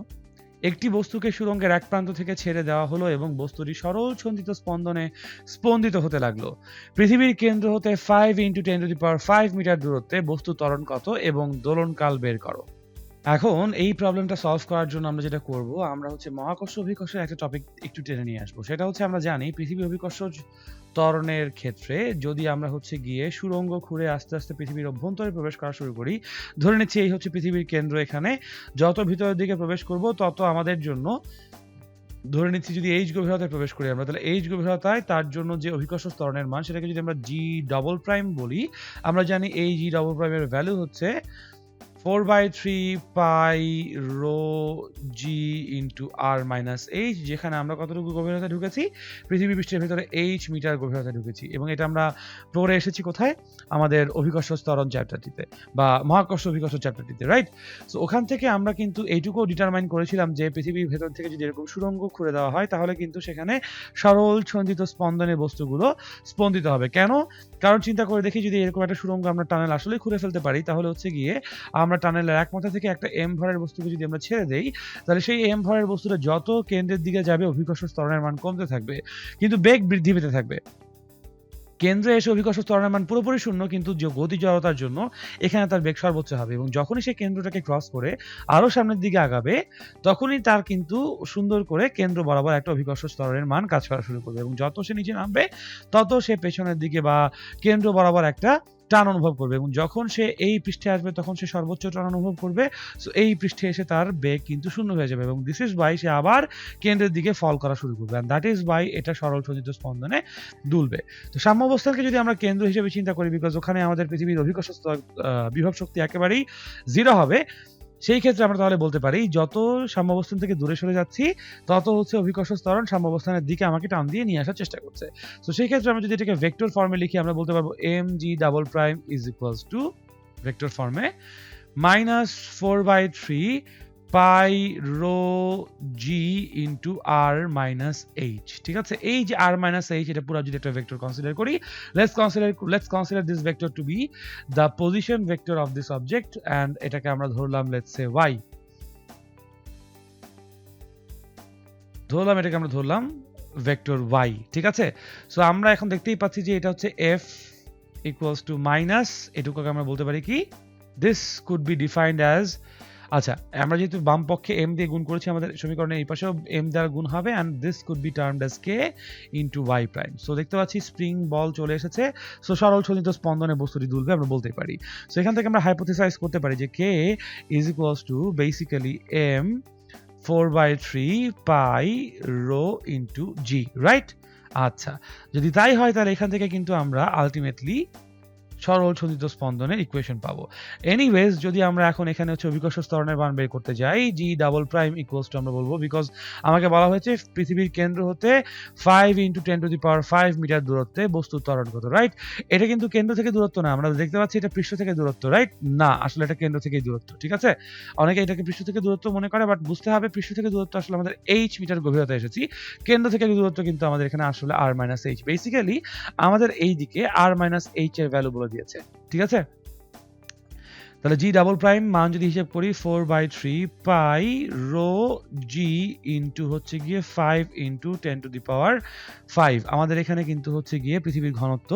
একটি বস্তুকে সুড়ঙ্গের এক প্রান্ত থেকে ছেড়ে দেওয়া হলো এবং বস্তুটি সরল ছন্দিত স্পন্দনে স্পন্দিত হতে লাগলো। পৃথিবীর কেন্দ্র হতে 5 × 10⁵ মিটার দূরত্বে বস্তু ত্বরণ কত এবং দোলনকাল বের করো। এখন এই প্রবলেমটা সলভ করার জন্য আমরা যেটা করব, আমরা হচ্ছে মহাকর্ষ অভিকর্ষের একটা টপিক একটু টেনে নিয়ে আসবো। সেটা হচ্ছে, আমরা জানি পৃথিবী অভিকর্ষ ত্বরণের ক্ষেত্রে যদি আমরা হচ্ছে গিয়ে সুড়ঙ্গ খুঁড়ে আস্তে আস্তে পৃথিবীর অভ্যন্তরে প্রবেশ করা শুরু করি, ধরে নিচ্ছি এই হচ্ছে পৃথিবীর কেন্দ্র, এখানে যত ভিতরের দিকে প্রবেশ করব তত আমাদের জন্য, ধরে নিচ্ছি যদি এইচ গভীরতায় প্রবেশ করি আমরা, তাহলে এইচ গভীরতায় তার জন্য যে অভিকর্ষ ত্বরণের মান, সেটাকে যদি আমরা g ডবল প্রাইম বলি, আমরা জানি এই g ডবল প্রাইমের ভ্যালু হচ্ছে 4/3 pi rho G into R minus H, যেখানে আমরা কতটুকু গভীরতা ঢুকেছি, পৃথিবী পৃষ্ঠের ভেতরে এইচ মিটার গভীরতা ঢুকেছি, এবং এটা আমরা পড়ে এসেছি কোথায়, আমাদের অভিকর্ষ ত্বরণ চ্যাপ্টারটিতে বা মহাকর্ষ অভিকর্ষ চ্যাপ্টারটিতে, রাইট? সো ওখান থেকে আমরা কিন্তু এইটুকুও ডিটারমাইন করেছিলাম যে পৃথিবীর ভেতর থেকে যদি এরকম সুড়ঙ্গ খুঁড়ে দেওয়া হয় তাহলে কিন্তু সেখানে সরল সঞ্চিত স্পন্দনের বস্তুগুলো স্পন্দিত হবে। কেন? কারণ চিন্তা করে দেখি, যদি এরকম একটা সুড়ঙ্গ আমরা টানেল আসলেই খুঁড়ে ফেলতে পারি, তাহলে হচ্ছে গিয়ে আমরা টানেলের এক মাথা থেকে একটা এম ভরের বস্তুকে যদি আমরা ছেড়ে দেই, তাহলে সেই এম ভরের বস্তুটা যত কেন্দ্রের দিকে যাবে অভিকর্ষ ত্বরণের মান কমতে থাকবে, কিন্তু বেগ বৃদ্ধি পেতে থাকবে। কেন্দ্রে এসে অভিকর্ষ ত্বরণের মান পুরোপুরি শূন্য, কিন্তু যে গতি জড়তার জন্য এখানে তার বেগ সর্বোচ্চ হবে, এবং যখনই সে কেন্দ্রটাকে ক্রস করে আরো সামনের দিকে আগাবে, তখনই তার কিন্তু সুন্দর করে কেন্দ্র বরাবর একটা অভিকর্ষ ত্বরণের মান কাজ করা শুরু করবে, এবং যত সে নিচে নামবে তত সে পেছনের দিকে বা কেন্দ্র বরাবর একটা টান অনুভব করবে, এবং যখন সে এই পৃষ্ঠে আসবে তখন সে সর্বোচ্চ টান অনুভব করবে। সো এই পৃষ্ঠে এসে তার বেগ কিন্তু শূন্য হয়ে যাবে, এবং দিস ইজ ওয়াই সে আবার কেন্দ্রের দিকে ফল করা শুরু করবে, এন্ড দ্যাট ইজ ওয়াই এটা সরল সঞ্চিত স্পন্দনে দুলবে। তো সাম্য অবস্থানকে যদি আমরা কেন্দ্র হিসেবে চিন্তা করি, বিকজ ওখানে আমাদের পৃথিবীর অভিকর্ষ বিভব শক্তি একেবারেই জিরো হবে, সেই ক্ষেত্রে আমরা তাহলে বলতে পারি যত সাম্য অবস্থান থেকে দূরে সরে যাচ্ছি তত হচ্ছে অভিকর্ষ ত্বরণ সাম্য অবস্থানের দিকে আমাকে টান দিয়ে নিয়ে আসার চেষ্টা করছে। তো সেই ক্ষেত্রে আমরা যদি এটাকে ভেক্টর ফর্মে লিখি, আমরা বলতে পারবো M G double prime is equals to vector ফর্মে -4/3 pi rho G into R minus H. ঠিক আছে, এই যে আর মাইনাস এইচ, এটা পুরো যদি একটা ভেক্টর কনসিডার করি, let's consider this vector to be the position vector of this object, and এটাকে আমরা ধরলাম let's say y, এটাকে আমরা ধরলাম ভেক্টর y। ঠিক আছে, সো আমরা এখন দেখতেই পাচ্ছি যে এটা হচ্ছে f equals to মাইনাস, এটুকুকে আমরা বলতে পারি কি, this could be defined as, আচ্ছা আমরা যেহেতু বাম পক্ষে m দিয়ে গুণ করেছি, আমাদের সমীকরণে এই পাশেও m দ্বারা গুণ হবে, and this could be termed as k into y prime। So দেখতে পাচ্ছি স্প্রিং বল চলে এসেছে, সো সরল সঞ্চিত স্পন্দনে বস্তুটি দুলবে, আমরা বলতে পারি। সো এখান থেকে আমরা হাইপোথেসাইজ করতে পারি যে k is equals to basically m 4/3 pi rho into G, right? আচ্ছা, যদি তাই হয় তাহলে এখান থেকে কিন্তু আমরা আলটিমেটলি সরল সঞ্চিত স্পন্দনের ইকুয়েশন পাবো। এনিওয়েজ, যদি আমরা এখন এখানে হচ্ছে অভিকর্ষ ত্বরণের মান বের করতে যাই, জি ডাবল প্রাইম ইকুয়ালস টু আমরা বলবো, বিকজ আমাকে বলা হয়েছে পৃথিবীর কেন্দ্র হতে 5 × 10⁵ মিটার দূরত্বে বস্তুর ত্বরণ কত, রাইট? এটা কিন্তু কেন্দ্র থেকে দূরত্ব না, আমরা দেখতে পাচ্ছি এটা পৃষ্ঠ থেকে দূরত্ব, রাইট? না, আসলে এটা কেন্দ্র থেকেই দূরত্ব। ঠিক আছে, অনেকে এটাকে পৃষ্ঠ থেকে দূরত্ব মনে করে, বাট বুঝতে হবে পৃষ্ঠ থেকে দূরত্ব আসলে আমাদের এইচ মিটার গভীরতা এসেছি, কেন্দ্র থেকে দূরত্ব কিন্তু আমাদের এখানে আসলে আর মাইনাস এইচ। বেসিক্যালি আমাদের এই দিকে আর মাইনাস এইচ এর ভ্যালু বলে দিয়েছে। ঠিক আছে, তাহলে জি ডাবল প্রাইম মান যদি হিসাব করি 4/3 পাই রো জি ইন্টু হচ্ছে গিয়ে 5 × 10⁵, আমাদের এখানে কিন্তু হচ্ছে গিয়ে পৃথিবীর ঘনত্ব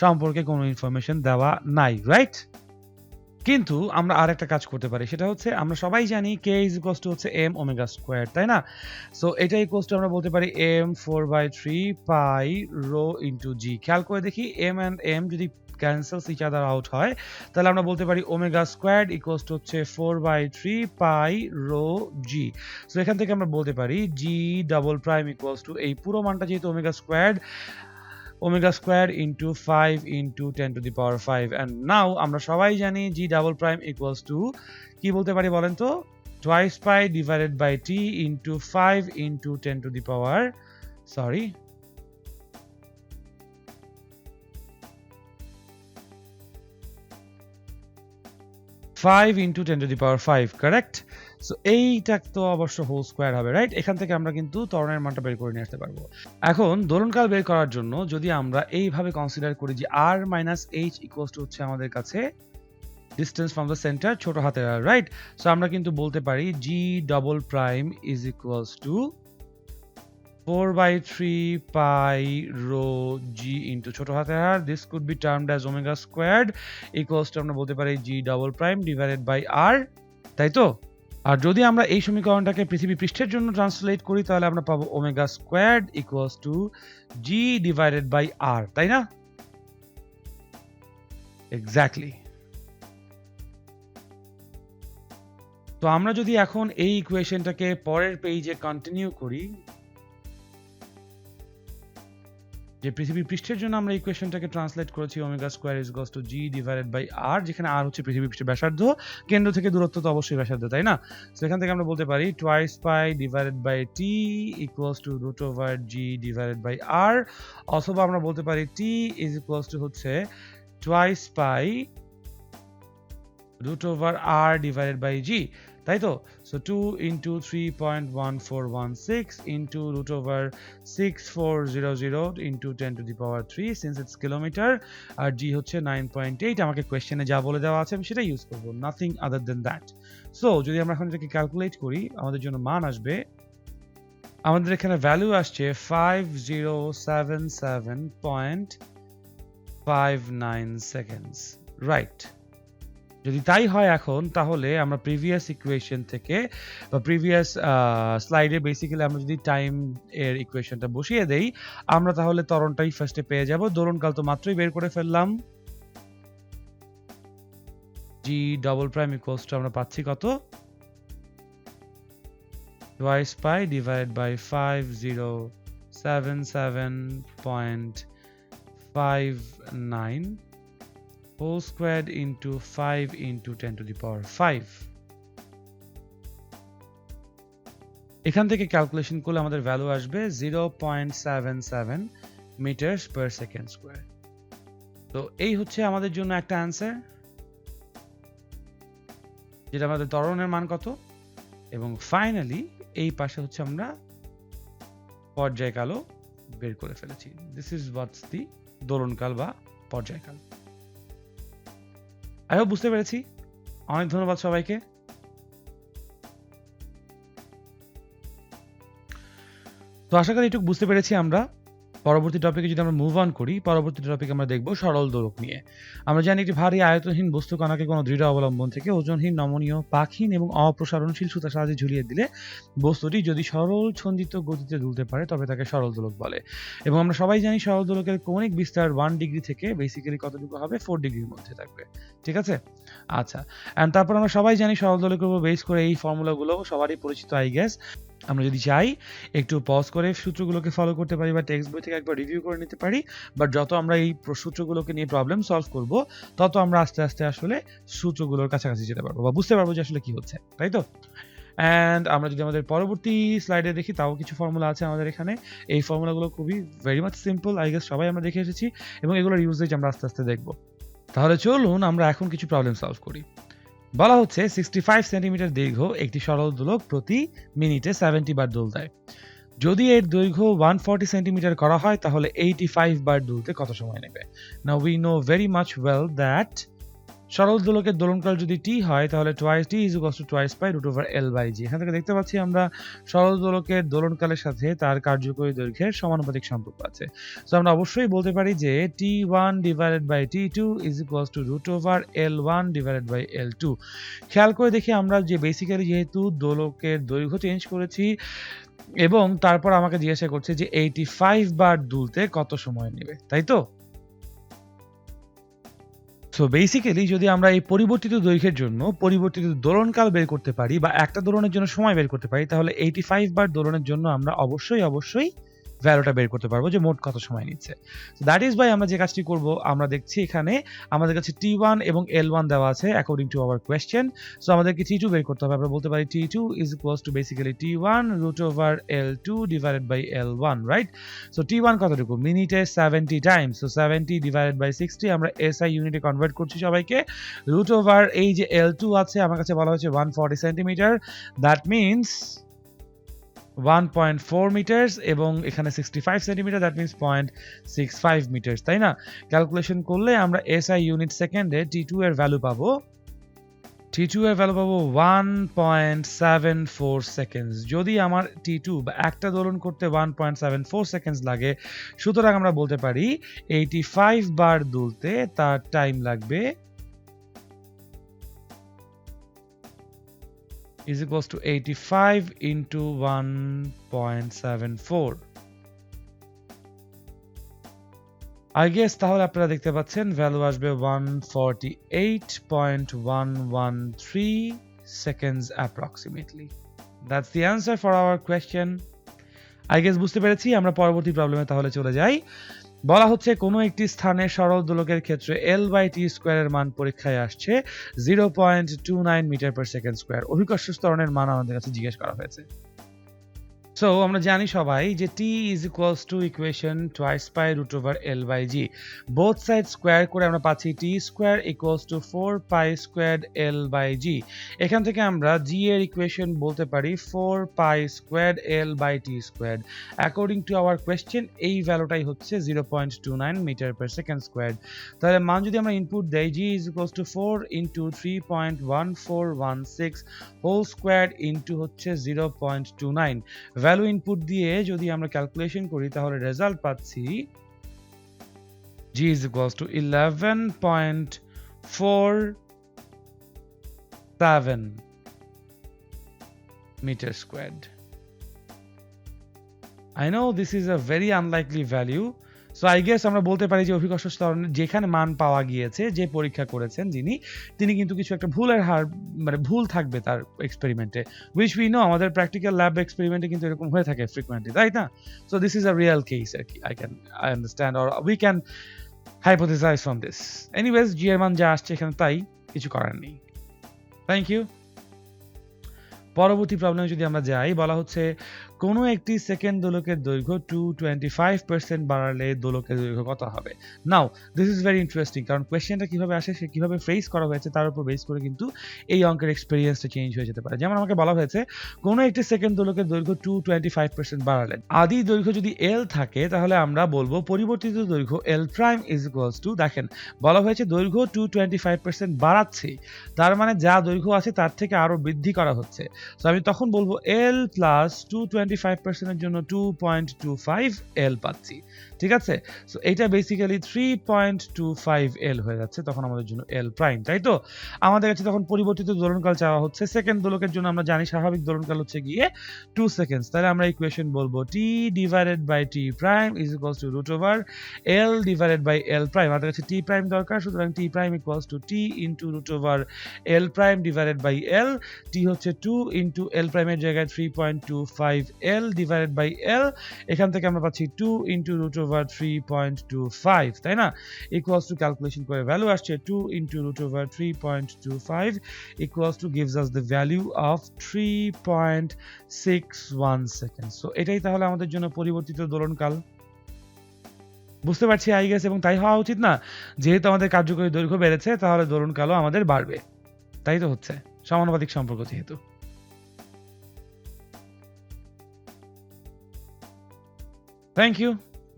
সম্পর্কে কোনো ইনফরমেশন দেওয়া নাই, রাইট? কিন্তু আমরা আর একটা কাজ করতে পারি, সেটা হচ্ছে আমরা সবাই জানি k ইজ ইকুয়ালস টু হচ্ছে m ওমেগা স্কয়ার, তাই না? সো এটা ইকুয়ালস টু আমরা বলতে পারি m 4/3 পাই রো ইন্টু জি। খেয়াল করে দেখি m and m যদি cancels each other out হয়, তাহলে আমরা বলতে পারি ওমেগা স্কয়ার্ড ইকুয়ালস টু হচ্ছে 4/3 পাই রো জি। সো এখান থেকে আমরা বলতে পারি G double prime equals two, এই পুরো মানটা যেহেতু omega square into 5 × 10⁵, and now আমরা সবাই জানি জি ডাবল প্রাইম ইকুয়ালস টু কি বলতে পারি বলেন তো, twice pi divided by t into 5 × 10⁵, correct? So এইটা তো অবশ্য হোল স্কয়ার হবে, রাইট? এখান থেকে আমরা কিন্তু ত্বরণের মানটা বের করে নিয়ে আসতে পারবো। এখন দোলনকাল বের করার জন্য যদি আমরা এইভাবে কনসিডার করি যে আর মাইনাস এইচ ইকুয়ালস টু হচ্ছে আমাদের কাছে ডিস্টেন্স ফ্রম দ্য সেন্টার, ছোট হাতের আর, রাইট? সো আমরা কিন্তু বলতে পারি G double prime is equals to 4/3 pi rho G into ছোট হাতের R, this could be termed as omega squared equals to আমরা বলতে পারি G double prime divided by R, তাই তো? আর যদি আমরা এই সমীকরণটাকে পৃথিবী পৃষ্ঠের জন্য ট্রান্সলেট করি, তাহলে আমরা পাবো omega squared equals to G divided by R, তাই না? এক্স্যাক্টলি। তো আমরা যদি এখন এই ইকুয়েশনটাকে পরের পেজে কন্টিনিউ করি, যে পৃথিবীর পৃষ্ঠের জন্য আমরা ইকুয়েশনটাকে ট্রান্সলেট করেছি omega square is equals to G divided by R, যেখানে আর হচ্ছে পৃথিবীর পৃষ্ঠের ব্যাসার্ধ, কেন্দ্র থেকে দূরত্ব তো অবশ্যই ব্যাসার্ধ, তাই না? তো এখান থেকে আমরা বলতে পারি twice pi divided by T equals to root over G divided by R, অথবা আমরা বলতে পারি টি ইজ ইকুয়ালস টু হচ্ছে twice pi root over r divided by g, তাই তো? So 2 into 3.1416 into root over 6400 into 10 to the power 3 since it's kilometer, R g হচ্ছে 9.8, আমাকে কোয়েশ্চেনে যা বলে দেওয়া আছে আমি সেটা ইউজ করব, nothing other than that. So যদি আমরা এখন এটাকে ক্যালকুলেট করি আমাদের জন্য মান আসবে, আমাদের এখানে ভ্যালু আসছে 5077.59 seconds, রাইট? যদি তাই হয় এখন, তাহলে আমরা প্রিভিয়াস ইকুয়েশন থেকে বা প্রিভিয়াস স্লাইডে বেসিক্যালি আমরা যদি টাইম এর ইকুয়েশনটা বসিয়ে দেই, আমরা তাহলে ত্বরণটাই ফার্স্টে পেয়ে যাব। দোলনকাল তো মাত্রই বের করে ফেললাম, G double prime equals to আমরা পাচ্ছি কত, twice pi divide by 5077.59 whole squared into 5 into 10 to the power 5. এখান থেকে ক্যালকুলেশন করলে আমাদের ভ্যালু আসবে 0.77 মিটারস পার সেকেন্ড স্কয়ার। তো এই হচ্ছে আমাদের জন্য একটা অ্যানসার, যেটা আমাদের ত্বরণের মান কত, এবং ফাইনালি এই পাশে হচ্ছে আমরা পর্যায়কালও বের করে ফেলেছি। দিস ইজ হোয়াটস দি দোলনকাল বা পর্যায়কাল। আই হোপ বুঝতে পেরেছি। অনেক ধন্যবাদ সবাইকে। তো আশা করি এটুকু বুঝতে পেরেছি আমরা। পরবর্তী টপিকে যদি আমরা মুভ অন করি, পরবর্তী টপিক আমরা দেখব সরল দোলক নিয়ে। আমরা জানি একটি ভারী আয়তনহীন বস্তু কণাকে কোনো দৃঢ় অবলম্বন থেকে ওজনহীন, নমনীয়, পাকহীন এবং অপ্রসারণশীল সুতার সাহায্যে ঝুলিয়ে দিলে বস্তুটি যদি সরল ছন্দিত গতিতে দুলতে পারে তবে তাকে সরল দোলক বলে। এবং আমরা সবাই জানি সরল দোলকের কৌণিক বিস্তার 1 ডিগ্রি থেকে বেসিক্যালি কতটুকু হবে, 4 ডিগ্রির মধ্যে থাকবে। ঠিক আছে? আচ্ছা, এন্ড তারপর আমরা সবাই জানি সরল দোলকের উপর বেস করে এই ফর্মুলাগুলো সবারই পরিচিত আই গেস। আমরা যদি চাই একটু পজ করে সূত্রগুলোকে ফলো করতে পারি বা টেক্সট বই থেকে একবার রিভিউ করে নিতে পারি, বাট যত আমরা এই সূত্রগুলোকে নিয়ে প্রবলেম সলভ করব তত আমরা আস্তে আস্তে আসলে সূত্রগুলোর কাছাকাছি যেতে পারবো বা বুঝতে পারবো যে আসলে কি হচ্ছে, তাই তো? অ্যান্ড আমরা যদি আমাদের পরবর্তী স্লাইডে দেখি, তাও কিছু ফর্মুলা আছে আমাদের এখানে। এই ফর্মুলাগুলো খুবই very much simple, I guess সবাই আমরা দেখে এসেছি এবং এগুলোর ইউজেজ আমরা আস্তে আস্তে দেখব। তাহলে চলুন আমরা এখন কিছু প্রবলেম সলভ করি। বলা হচ্ছে 65 সেন্টিমিটার দীর্ঘ একটি সরল দোলক প্রতি মিনিটে 70 বার দোল দেয়। যদি এর দৈর্ঘ্য 140 সেন্টিমিটার করা হয় তাহলে 85 বার দুলতে কত সময় নেবে? Now we know very much well that সরল দোলকের দোলনকাল যদি টি হয় তাহলে twice T is equals to twice pi root over L by G. এখান থেকে দেখতে পাচ্ছি আমরা সরল দোলকের দোলনকালের সাথে তার কার্যকরী দৈর্ঘ্যের সমানুপাতিক সম্পর্ক আছে। সো আমরা অবশ্যই বলতে পারি যে T1 divided by T2 is equals to root over L1 divided by L2। খেয়াল করে দেখি আমরা যে বেসিক্যালি যেহেতু দোলকের দৈর্ঘ্য চেঞ্জ করেছি এবং তারপর আমাকে জিজ্ঞাসা করছে যে 85 বার দুলতে কত সময় নেবে, তাই তো? সো বেসিক্যালি যদি আমরা এই পরিবর্তিত দৈর্ঘ্যের জন্য পরিবর্তিত দোলনকাল বের করতে পারি বা একটা দোলনের জন্য সময় বের করতে পারি, তাহলে 85 বার দোলনের জন্য আমরা অবশ্যই ভ্যালুটা বের করতে পারবো যে মোট কত সময় নিচ্ছে। সো দ্যাট ইজ বাই আমরা যে কাজটি করব, আমরা দেখছি এখানে আমাদের কাছে T1 এবং L1 দেওয়া আছে according to our question. So আমাদেরকে T2 বের করতে হবে। আমরা বলতে পারি T2 is equals to basically T1 root over L2 divided by L1, right? So T1 কতটুকু? মিনিটে 70 টাইমস। সো 70 ডিভাইডেড বাই 60 আমরা SI ইউনিটে কনভার্ট করছি সবাইকে। রুট ওভার এই যে L2 আছে আমার কাছে বলা হয়েছে 140 সেন্টিমিটার, দ্যাট মিন্স 1.4 মিটার্স এবং এখানে 65 সেন্টিমিটার, দ্যাট মিন্স 0.65 মিটার্স, তাই না? ক্যালকুলেশন করলে আমরা SI ইউনিট সেকেন্ডে T2 এর ভ্যালু পাবো 1.74 সেকেন্ডস। যদি আমার T2 বা একটা দোলন করতে 1.74 সেকেন্ডস লাগে, সুতরাং আমরা বলতে পারি 85 বার দুলতে তার টাইম লাগবে is equals to 85 into 1.74. I guess তাহলে আপনারা দেখতে পাচ্ছেন ভ্যালু আসবে 148.113 seconds approximately. That's the answer for our question. I guess বুঝতে পেরেছি। আমরা পরবর্তী প্রবলেমে তাহলে চলে যাই। বলা হচ্ছে কোনো একটি স্থানে সরল দোলকের ক্ষেত্রে L/T স্কয়ারের মান পরীক্ষায় আসছে 0.29 মিটার পার সেকেন্ড স্কয়ার। অভিকর্ষ ত্বরণের মান আমাদের কাছে জিজ্ঞেস করা হয়েছে। সো আমরা জানি সবাই যে t is equals to equation twice pi root over L/G. Both sides square করে আমরা পাচ্ছি t square equals to 4 pi squared L/G. এখান থেকে আমরা g এর ইকুয়েশন বলতে পারি 4 pi squared L/T squared. According to our question এই ভ্যালুটাই হচ্ছে 0.29 মিটার পার সেকেন্ড স্কয়ার। তাহলে মান যদি আমরা ইনপুট দেই g is equals to 4 into 3.1416 whole squared into হচ্ছে 0.29 ভ্যালু ইনপুট দিয়ে যদি আমরা ক্যালকুলেশন করি তাহলে রেজাল্ট পাচ্ছি g is equals to 11.47 meter squared. I know this is a very unlikely value. So I guess আমরা বলতে পারি যে অভিকর্ষ ত্বরণের যেখানে মান পাওয়া গিয়েছে যে পরীক্ষা করেছেন তিনি কিন্তু কিছু একটা ভুলের হার মানে ভুল থাকবে তার এক্সপেরিমেন্টে which we know আমাদের প্র্যাকটিক্যাল ল্যাব এক্সপেরিমেন্টে কিন্তু এরকম হয়ে থাকে frequently তাই না so this is a real case আর কি I understand or we can hypothesize from this anyways g এর মান যা আসছে এখানে তাই কিছু করার নেই thank you পরবর্তী প্রবলেমে যদি আমরা যাই বলা হচ্ছে কোনো একটি সেকেন্ড দোলকের দৈর্ঘ্য 225% বাড়ালে দোলকের দৈর্ঘ্য কত হবে নাও দিস ইজ ভেরি ইন্টারেস্টিং কারণ কোশ্চেনটা কিভাবে আসে সে কিভাবে ফ্রেজ করা হয়েছে তার উপর বেস করে কিন্তু এই অঙ্কের এক্সপেরিয়েন্সটা চেঞ্জ হয়ে যেতে পারে যেমন আমাকে বলা হয়েছে কোনো একটি সেকেন্ড দোলকের দৈর্ঘ্য 225% বাড়ালে আদি দৈর্ঘ্য যদি L থাকে তাহলে আমরা বলবো পরিবর্তিত দৈর্ঘ্য L prime is equals two দেখেন বলা হয়েছে দৈর্ঘ্য 225% বাড়াচ্ছে তার মানে যা দৈর্ঘ্য আছে তার থেকে আরো বৃদ্ধি করা হচ্ছে সো আমি তখন বলবো L প্লাস 225% এর জন্য 2.25 L পাচ্ছি ঠিক আছে সো এটা বেসিক্যালি 3.25 L হয়ে যাচ্ছে তখন আমাদের জন্য L প্রাইম তাই তো আমাদের কাছে তখন পরিবর্তিত দোলনকাল চাওয়া হচ্ছে সেকেন্ড দোলকের জন্য আমরা জানি স্বাভাবিক দোলনকাল হচ্ছে গিয়ে 2 সেকেন্ডস তাহলে আমরা ইকুয়েশন বলবো t divided by t prime is equals to root over L divided by L prime আমাদের কাছে t প্রাইম দরকার সুতরাং t prime equals to t into root over L prime divided by L t হচ্ছে 2 into L প্রাইমের জায়গায় 3.25 L divided by L এখান থেকে আমরা পাচ্ছি 2 ইনটু রুট ওভার 3.25 তাই না ইকুয়ালস টু ক্যালকুলেশন করে ভ্যালু আসছে 2 into root over 3.25 equals to gives us the value of 3.61 second so এটাই তাহলে আমাদের জন্য পরিবর্তিত দোলনকাল বুঝতে পারছি আই গেস এবং তাই হওয়া উচিত না যেহেতু আমাদের কার্যকরী দৈর্ঘ্য বেড়েছে তাহলে দোলনকালও আমাদের বাড়বে তাই তো হচ্ছে সমানুপাতিক সম্পর্ক যেহেতু থ্যাংক ইউ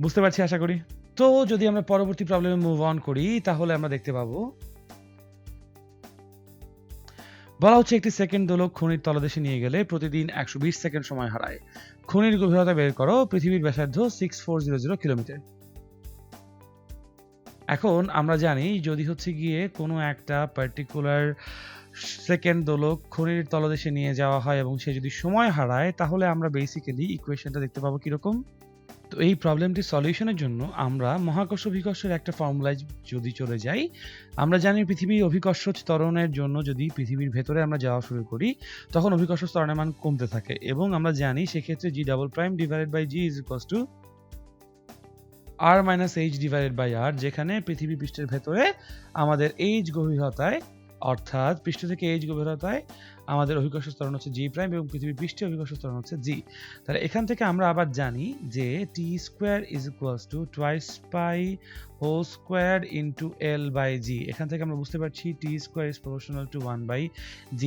বুঝতে পারছি আশা করি তো যদি আমরা পরবর্তী প্রবলেমে মুভ অন করি তাহলে আমরা দেখতে পাবো বলা হচ্ছে একটি সেকেন্ড দোলক খনির তলদেশে নিয়ে গেলে প্রতিদিন 120 সেকেন্ড সময় হারায় খনির গভীরতা বের করো পৃথিবীর ব্যাসার্ধ 6400 কিলোমিটার এখন আমরা জানি যদি হচ্ছে গিয়ে কোনো একটা পার্টিকুলার সেকেন্ড দোলক খনির তলদেশে নিয়ে যাওয়া হয় এবং সে যদি সময় হারায় তাহলে আমরা বেসিক্যালি ইকুয়েশনটা দেখতে পাবো কিরকম তো এই প্রবলেমটি সলিউশনের জন্য আমরা মহাকর্ষ অভিকর্ষের একটা ফর্মুলায় যদি চলে যাই আমরা জানি পৃথিবীর অভিকর্ষ ত্বরণের জন্য যদি পৃথিবীর ভেতরে আমরা যাওয়া শুরু করি তখন অভিকর্ষ ত্বরণের মান কমতে থাকে এবং আমরা জানি সেক্ষেত্রে g double prime divided by g is equals to r minus h divided by r যেখানে পৃথিবী পৃষ্ঠের ভেতরে আমাদের h গভীরতায় অর্থাৎ পৃষ্ঠ থেকে h গভীরতায় আমাদের অভিকর্ষ ত্বরণ হচ্ছে g প্রাইম এবং পৃথিবীর পৃষ্ঠে অভিকর্ষ ত্বরণ হচ্ছে g তাহলে এখান থেকে আমরা আবার জানি যে t square is equals to twice pi whole square into L by g এখান থেকে আমরা বুঝতে পারছি t square is proportional to 1 by g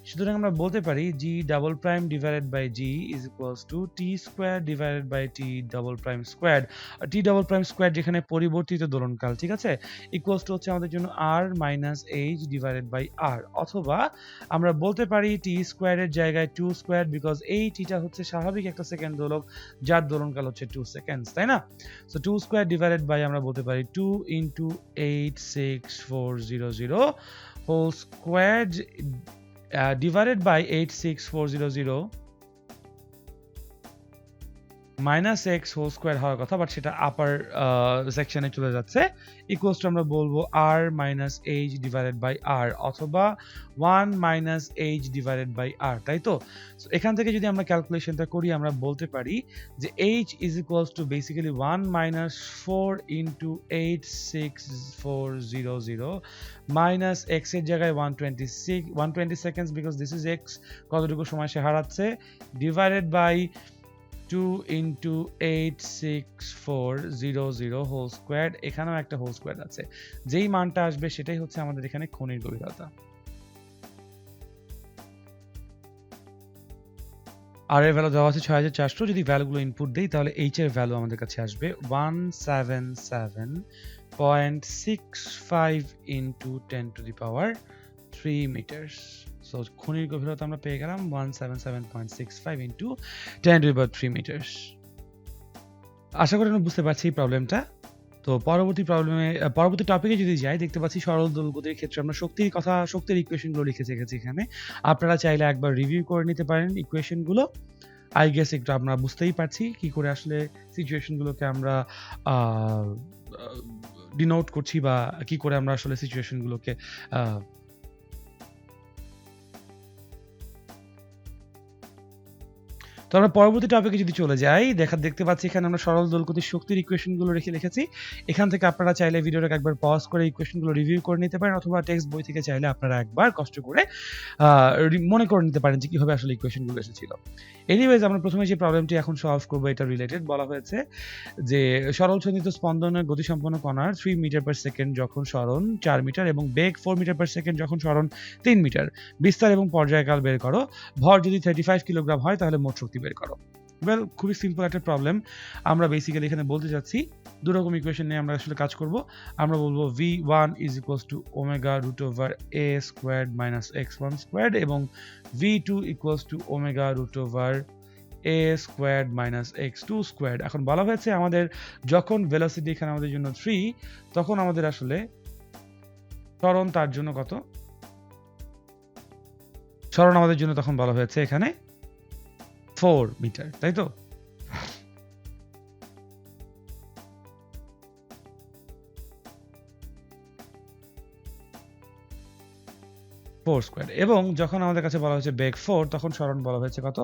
সুতরাং আমরা বলতে পারি g double prime divided by g is equals to t square divided by t double prime square t double prime square যেখানে পরিবর্তিত দোলনকাল ঠিক আছে ইকুয়ালস টু হচ্ছে আমাদের জন্য r minus h divided by r অথবা আমরা বলতে পারি t স্কয়ারের জায়গায় 2 স্কয়ার বিকজ এই টিটা হচ্ছে স্বাভাবিক একটা সেকেন্ড দোলক যার দোলনকাল হচ্ছে 2 সেকেন্ডস তাই না সো 2 স্কয়ার ডিভাইডেড বাই আমরা বলতে পারি 2 into 86400 whole square divided by 86400 minus x whole square হওয়ার কথা, বাট সেটা আপার সেকশনে চলে যাচ্ছে। ইকুয়ালস টু আমরা বলবো আর minus H divided by R, অথবা 1 minus H divided by R, তাই তো? এখান থেকে যদি আমরা ক্যালকুলেশনটা করি, আমরা বলতে পারি যে h is equals to basically 1 minus 4 into 86400 minus x এর জায়গায় 120 seconds, because this is x, কতটুকু সময় সে হারাচ্ছে, divided by 2 into 86400 whole square. এখানেও একটা হোল স্কোয়ার আছে, যেই মানটা আসবে সেটাই হচ্ছে আমাদের এখানে খনির গভীরতা। আর এর ভ্যালু দেওয়া আছে 6400। যদি ভ্যালুগুলো ইনপুট দেই তাহলে এইচ এর ভ্যালু আমাদের কাছে আসবে 177.65 into 10 to the power 3 meters। So খনির গভীরতা আমরা পেয়ে গেলাম 177.65 into 10 to the power 3 meters। আশা করি আমরা বুঝতে পারছি এই প্রবলেমটা। তো পরবর্তী টপিকে যদি যাই, দেখতে পাচ্ছি সরল দোলগতির ক্ষেত্রে আমরা শক্তির ইকুয়েশনগুলো লিখে রেখেছি এখানে। আপনারা চাইলে একবার রিভিউ করে নিতে পারেন ইকুয়েশনগুলো। আই গেস একটু আমরা বুঝতেই পারছি কি করে আসলে সিচুয়েশনগুলোকে আমরা ডিনোট করছি, বা কি করে আমরা আসলে সিচুয়েশনগুলোকে তো আমরা পরবর্তী টপিকে যদি চলে যাই, দেখতে পাচ্ছি এখানে আমরা সরল দোলগতির শক্তির ইকুয়েশনগুলো লিখেছি। এখান থেকে আপনারা চাইলে ভিডিওটাকে একবার পজ করে ইকুয়েশনগুলো রিভিউ করে নিতে পারেন, অথবা টেক্সট বই থেকে চাইলে আপনারা একবার কষ্ট করে মনে করে নিতে পারেন যে কিভাবে আসলে ইকুয়েশনগুলো এসেছিল। এনিওয়েজ, আমরা প্রথমে যে প্রবলেমটি এখন সলভ করবো, এটা রিলেটেড। বলা হয়েছে যে সরল ছন্দিত স্পন্দনের গতিসম্পন্ন কণার 3 মিটার পার সেকেন্ড যখন সরণ 4 মিটার এবং বেগ 4 মিটার পার সেকেন্ড যখন সরণ 3 মিটার, বিস্তার এবং পর্যায়কাল বের করো। ভর যদি 35 কিলোগ্রাম হয় তাহলে মোট শক্তি বের করো। ওয়েল, খুবই সিম্পল একটা প্রবলেম। আমরা বেসিক্যালি এখানে বলতে যাচ্ছি দুরকম ইকুয়েশন নিয়ে আমরা আসলে কাজ করব। আমরা বলবো v1 is equals to omega root over a squared minus x1 squared এবং v2 equals to omega root over a squared minus x2 squared। এখন বলা হয়েছে আমাদের যখন ভেলোসিটি এখানে আমাদের জন্য 3, তখন আমাদের আসলে ত্বরণ তার জন্য কত? ত্বরণ আমাদের জন্য তখন বলা হয়েছে এখানে 4 মিটার, তাই তো? স্কয়ার। এবং যখন আমাদের কাছে বলা হয়েছে বেগ 4, তখন সরণ বলা হয়েছে কত?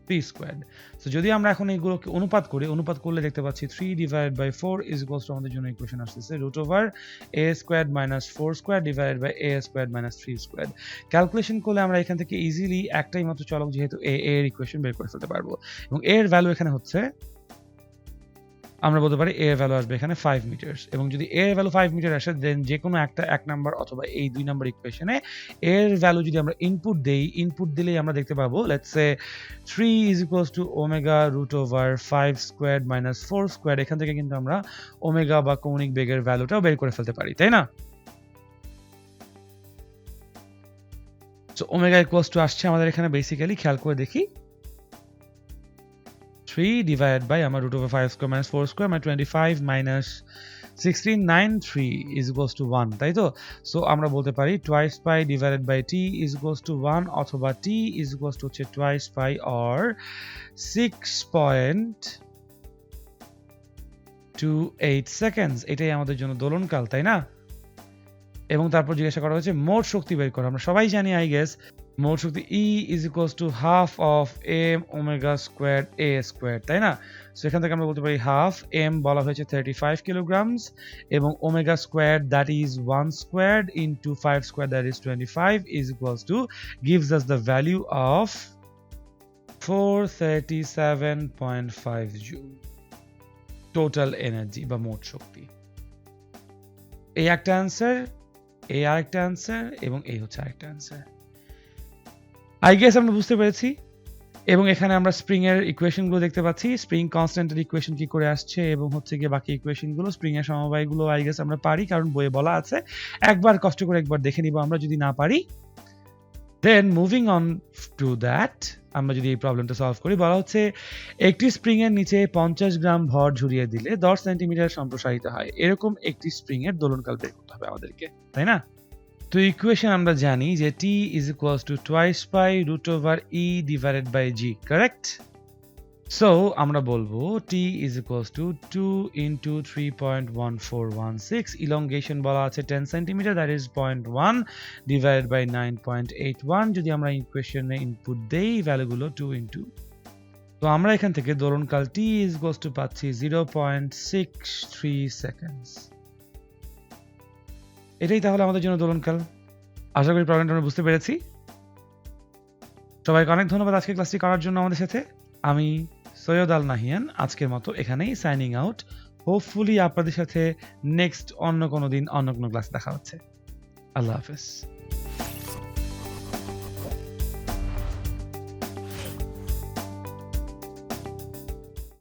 p square. সো যদি আমরা এখন এইগুলোকে অনুপাত করলে দেখতে পাচ্ছি 3 divided by 4 is equals to আমাদের জন্য ইকুয়েশন আসছে root over a squared minus 4 squared divided by a squared minus 3 squared। Calculation করলে আমরা এখান থেকে ইজিলি একটাই মাত্র চলক যেহেতু a এর ইকুয়েশন বের করে ফেলতে পারবো, এবং a এর ভ্যালু এখানে হচ্ছে, আমরা বলতে পারি a এর ভ্যালু আসবে এখানে 5 মিটারস। এবং যদি a এর ভ্যালু 5 মিটার আসে, দেন যে কোনো একটা 1 নাম্বার অথবা এই 2 নাম্বার ইকুয়েশনে এর ভ্যালু যদি আমরা ইনপুট দিলেই আমরা দেখতে পাবো, let's say 3 is equals to omega root over 5 squared minus 4 squared। এখান থেকে কিন্তু আমরা ওমেগা বা কৌণিক বেগের ভ্যালুটাও বের করে ফেলতে পারি, তাই না? সো ওমেগা ইকুয়ালস টু আসছে আমাদের এখানে, বেসিক্যালি খেয়াল করে দেখি, 3 divided by আমার root over 5 square minus 4 square মানে 25 minus 1693 is equals to 1, তাই তো? সো আমরা বলতে পারি twice pi divided by t is equals to 1, অথবা t is equals to হচ্ছে twice pi or 6.28 seconds। এটাই আমাদের জন্য দোলনকাল, তাই না? এবং তারপর জিজ্ঞাসা করা হয়েছে মোট শক্তি বের করো। আমরা সবাই জানি আই গেস মোট শক্তি E is equals to half of m omega squared a squared, তাই না? সো এখান থেকে আমরা বলতে পারি হাফ, m বলা হয়েছে 35 kilograms, এবং omega squared that is 1 squared into 5 squared that is 25 is equals to gives us the value of 437.5 joule total energy বা মোট শক্তি। এই একটা অ্যান্সার, এই আরেকটা অ্যান্সার, এবং এই হচ্ছে আরেকটা অ্যান্সার। আই গেস আমরা বুঝতে পেরেছি। এবং এখানে আমরা স্প্রিং এর ইকুয়েশনগুলো দেখতে পাচ্ছি, স্প্রিং কনস্ট্যান্টের ইকুয়েশন কি করে আসছে, এবং হচ্ছে গিয়ে বাকি ইকুয়েশনগুলো, স্প্রিং এর সমবায়গুলো আই গেস আমরা পারি, কারণ বইয়ে বলা আছে। একবার কষ্ট করে একবার দেখে নিব আমরা, যদি না পারি দেন মুভিং অন টু দ্যাট, আমরা যদি এই প্রবলেমটা সলভ করি, বলা হচ্ছে একটি স্প্রিং এর নিচে 50 গ্রাম ভর ঝুরিয়ে দিলে 10 সেন্টিমিটার সম্প্রসারিত হয়। এরকম একটি স্প্রিং এর দোলনকাল বের করতে হবে আমাদেরকে, তাই না? তো ইকুয়েশন আমরা জানি যে t is equals to twice pi root over e divided by g, correct? So আমরা বলবো t is equals to 2 into 3.1416 elongation বলা আছে 10 centimetre, that is 0.1 divided by 9.81। যদি আমরা ইকুয়েশনে ইনপুট দেই ভ্যালুগুলো 2 into, তো আমরা এখান থেকে দোলনকাল t is equals to পাচ্ছি 0.63 seconds। এটাই তাহলে আমাদের জন্য দোলনকাল। আশা করি প্রবলেমটা আমরা বুঝতে পেরেছি। সবাইকে অনেক ধন্যবাদ আজকে ক্লাসটি করার জন্য আমাদের সাথে। আমি সৈয়দ আল নাহিয়ান আজকের মতো এখানেই সাইনিং আউট। হোপফুলি আপনাদের সাথে নেক্সট অন্য কোনো দিন অন্য কোনো ক্লাস দেখা হচ্ছে। আল্লাহ হাফেজ।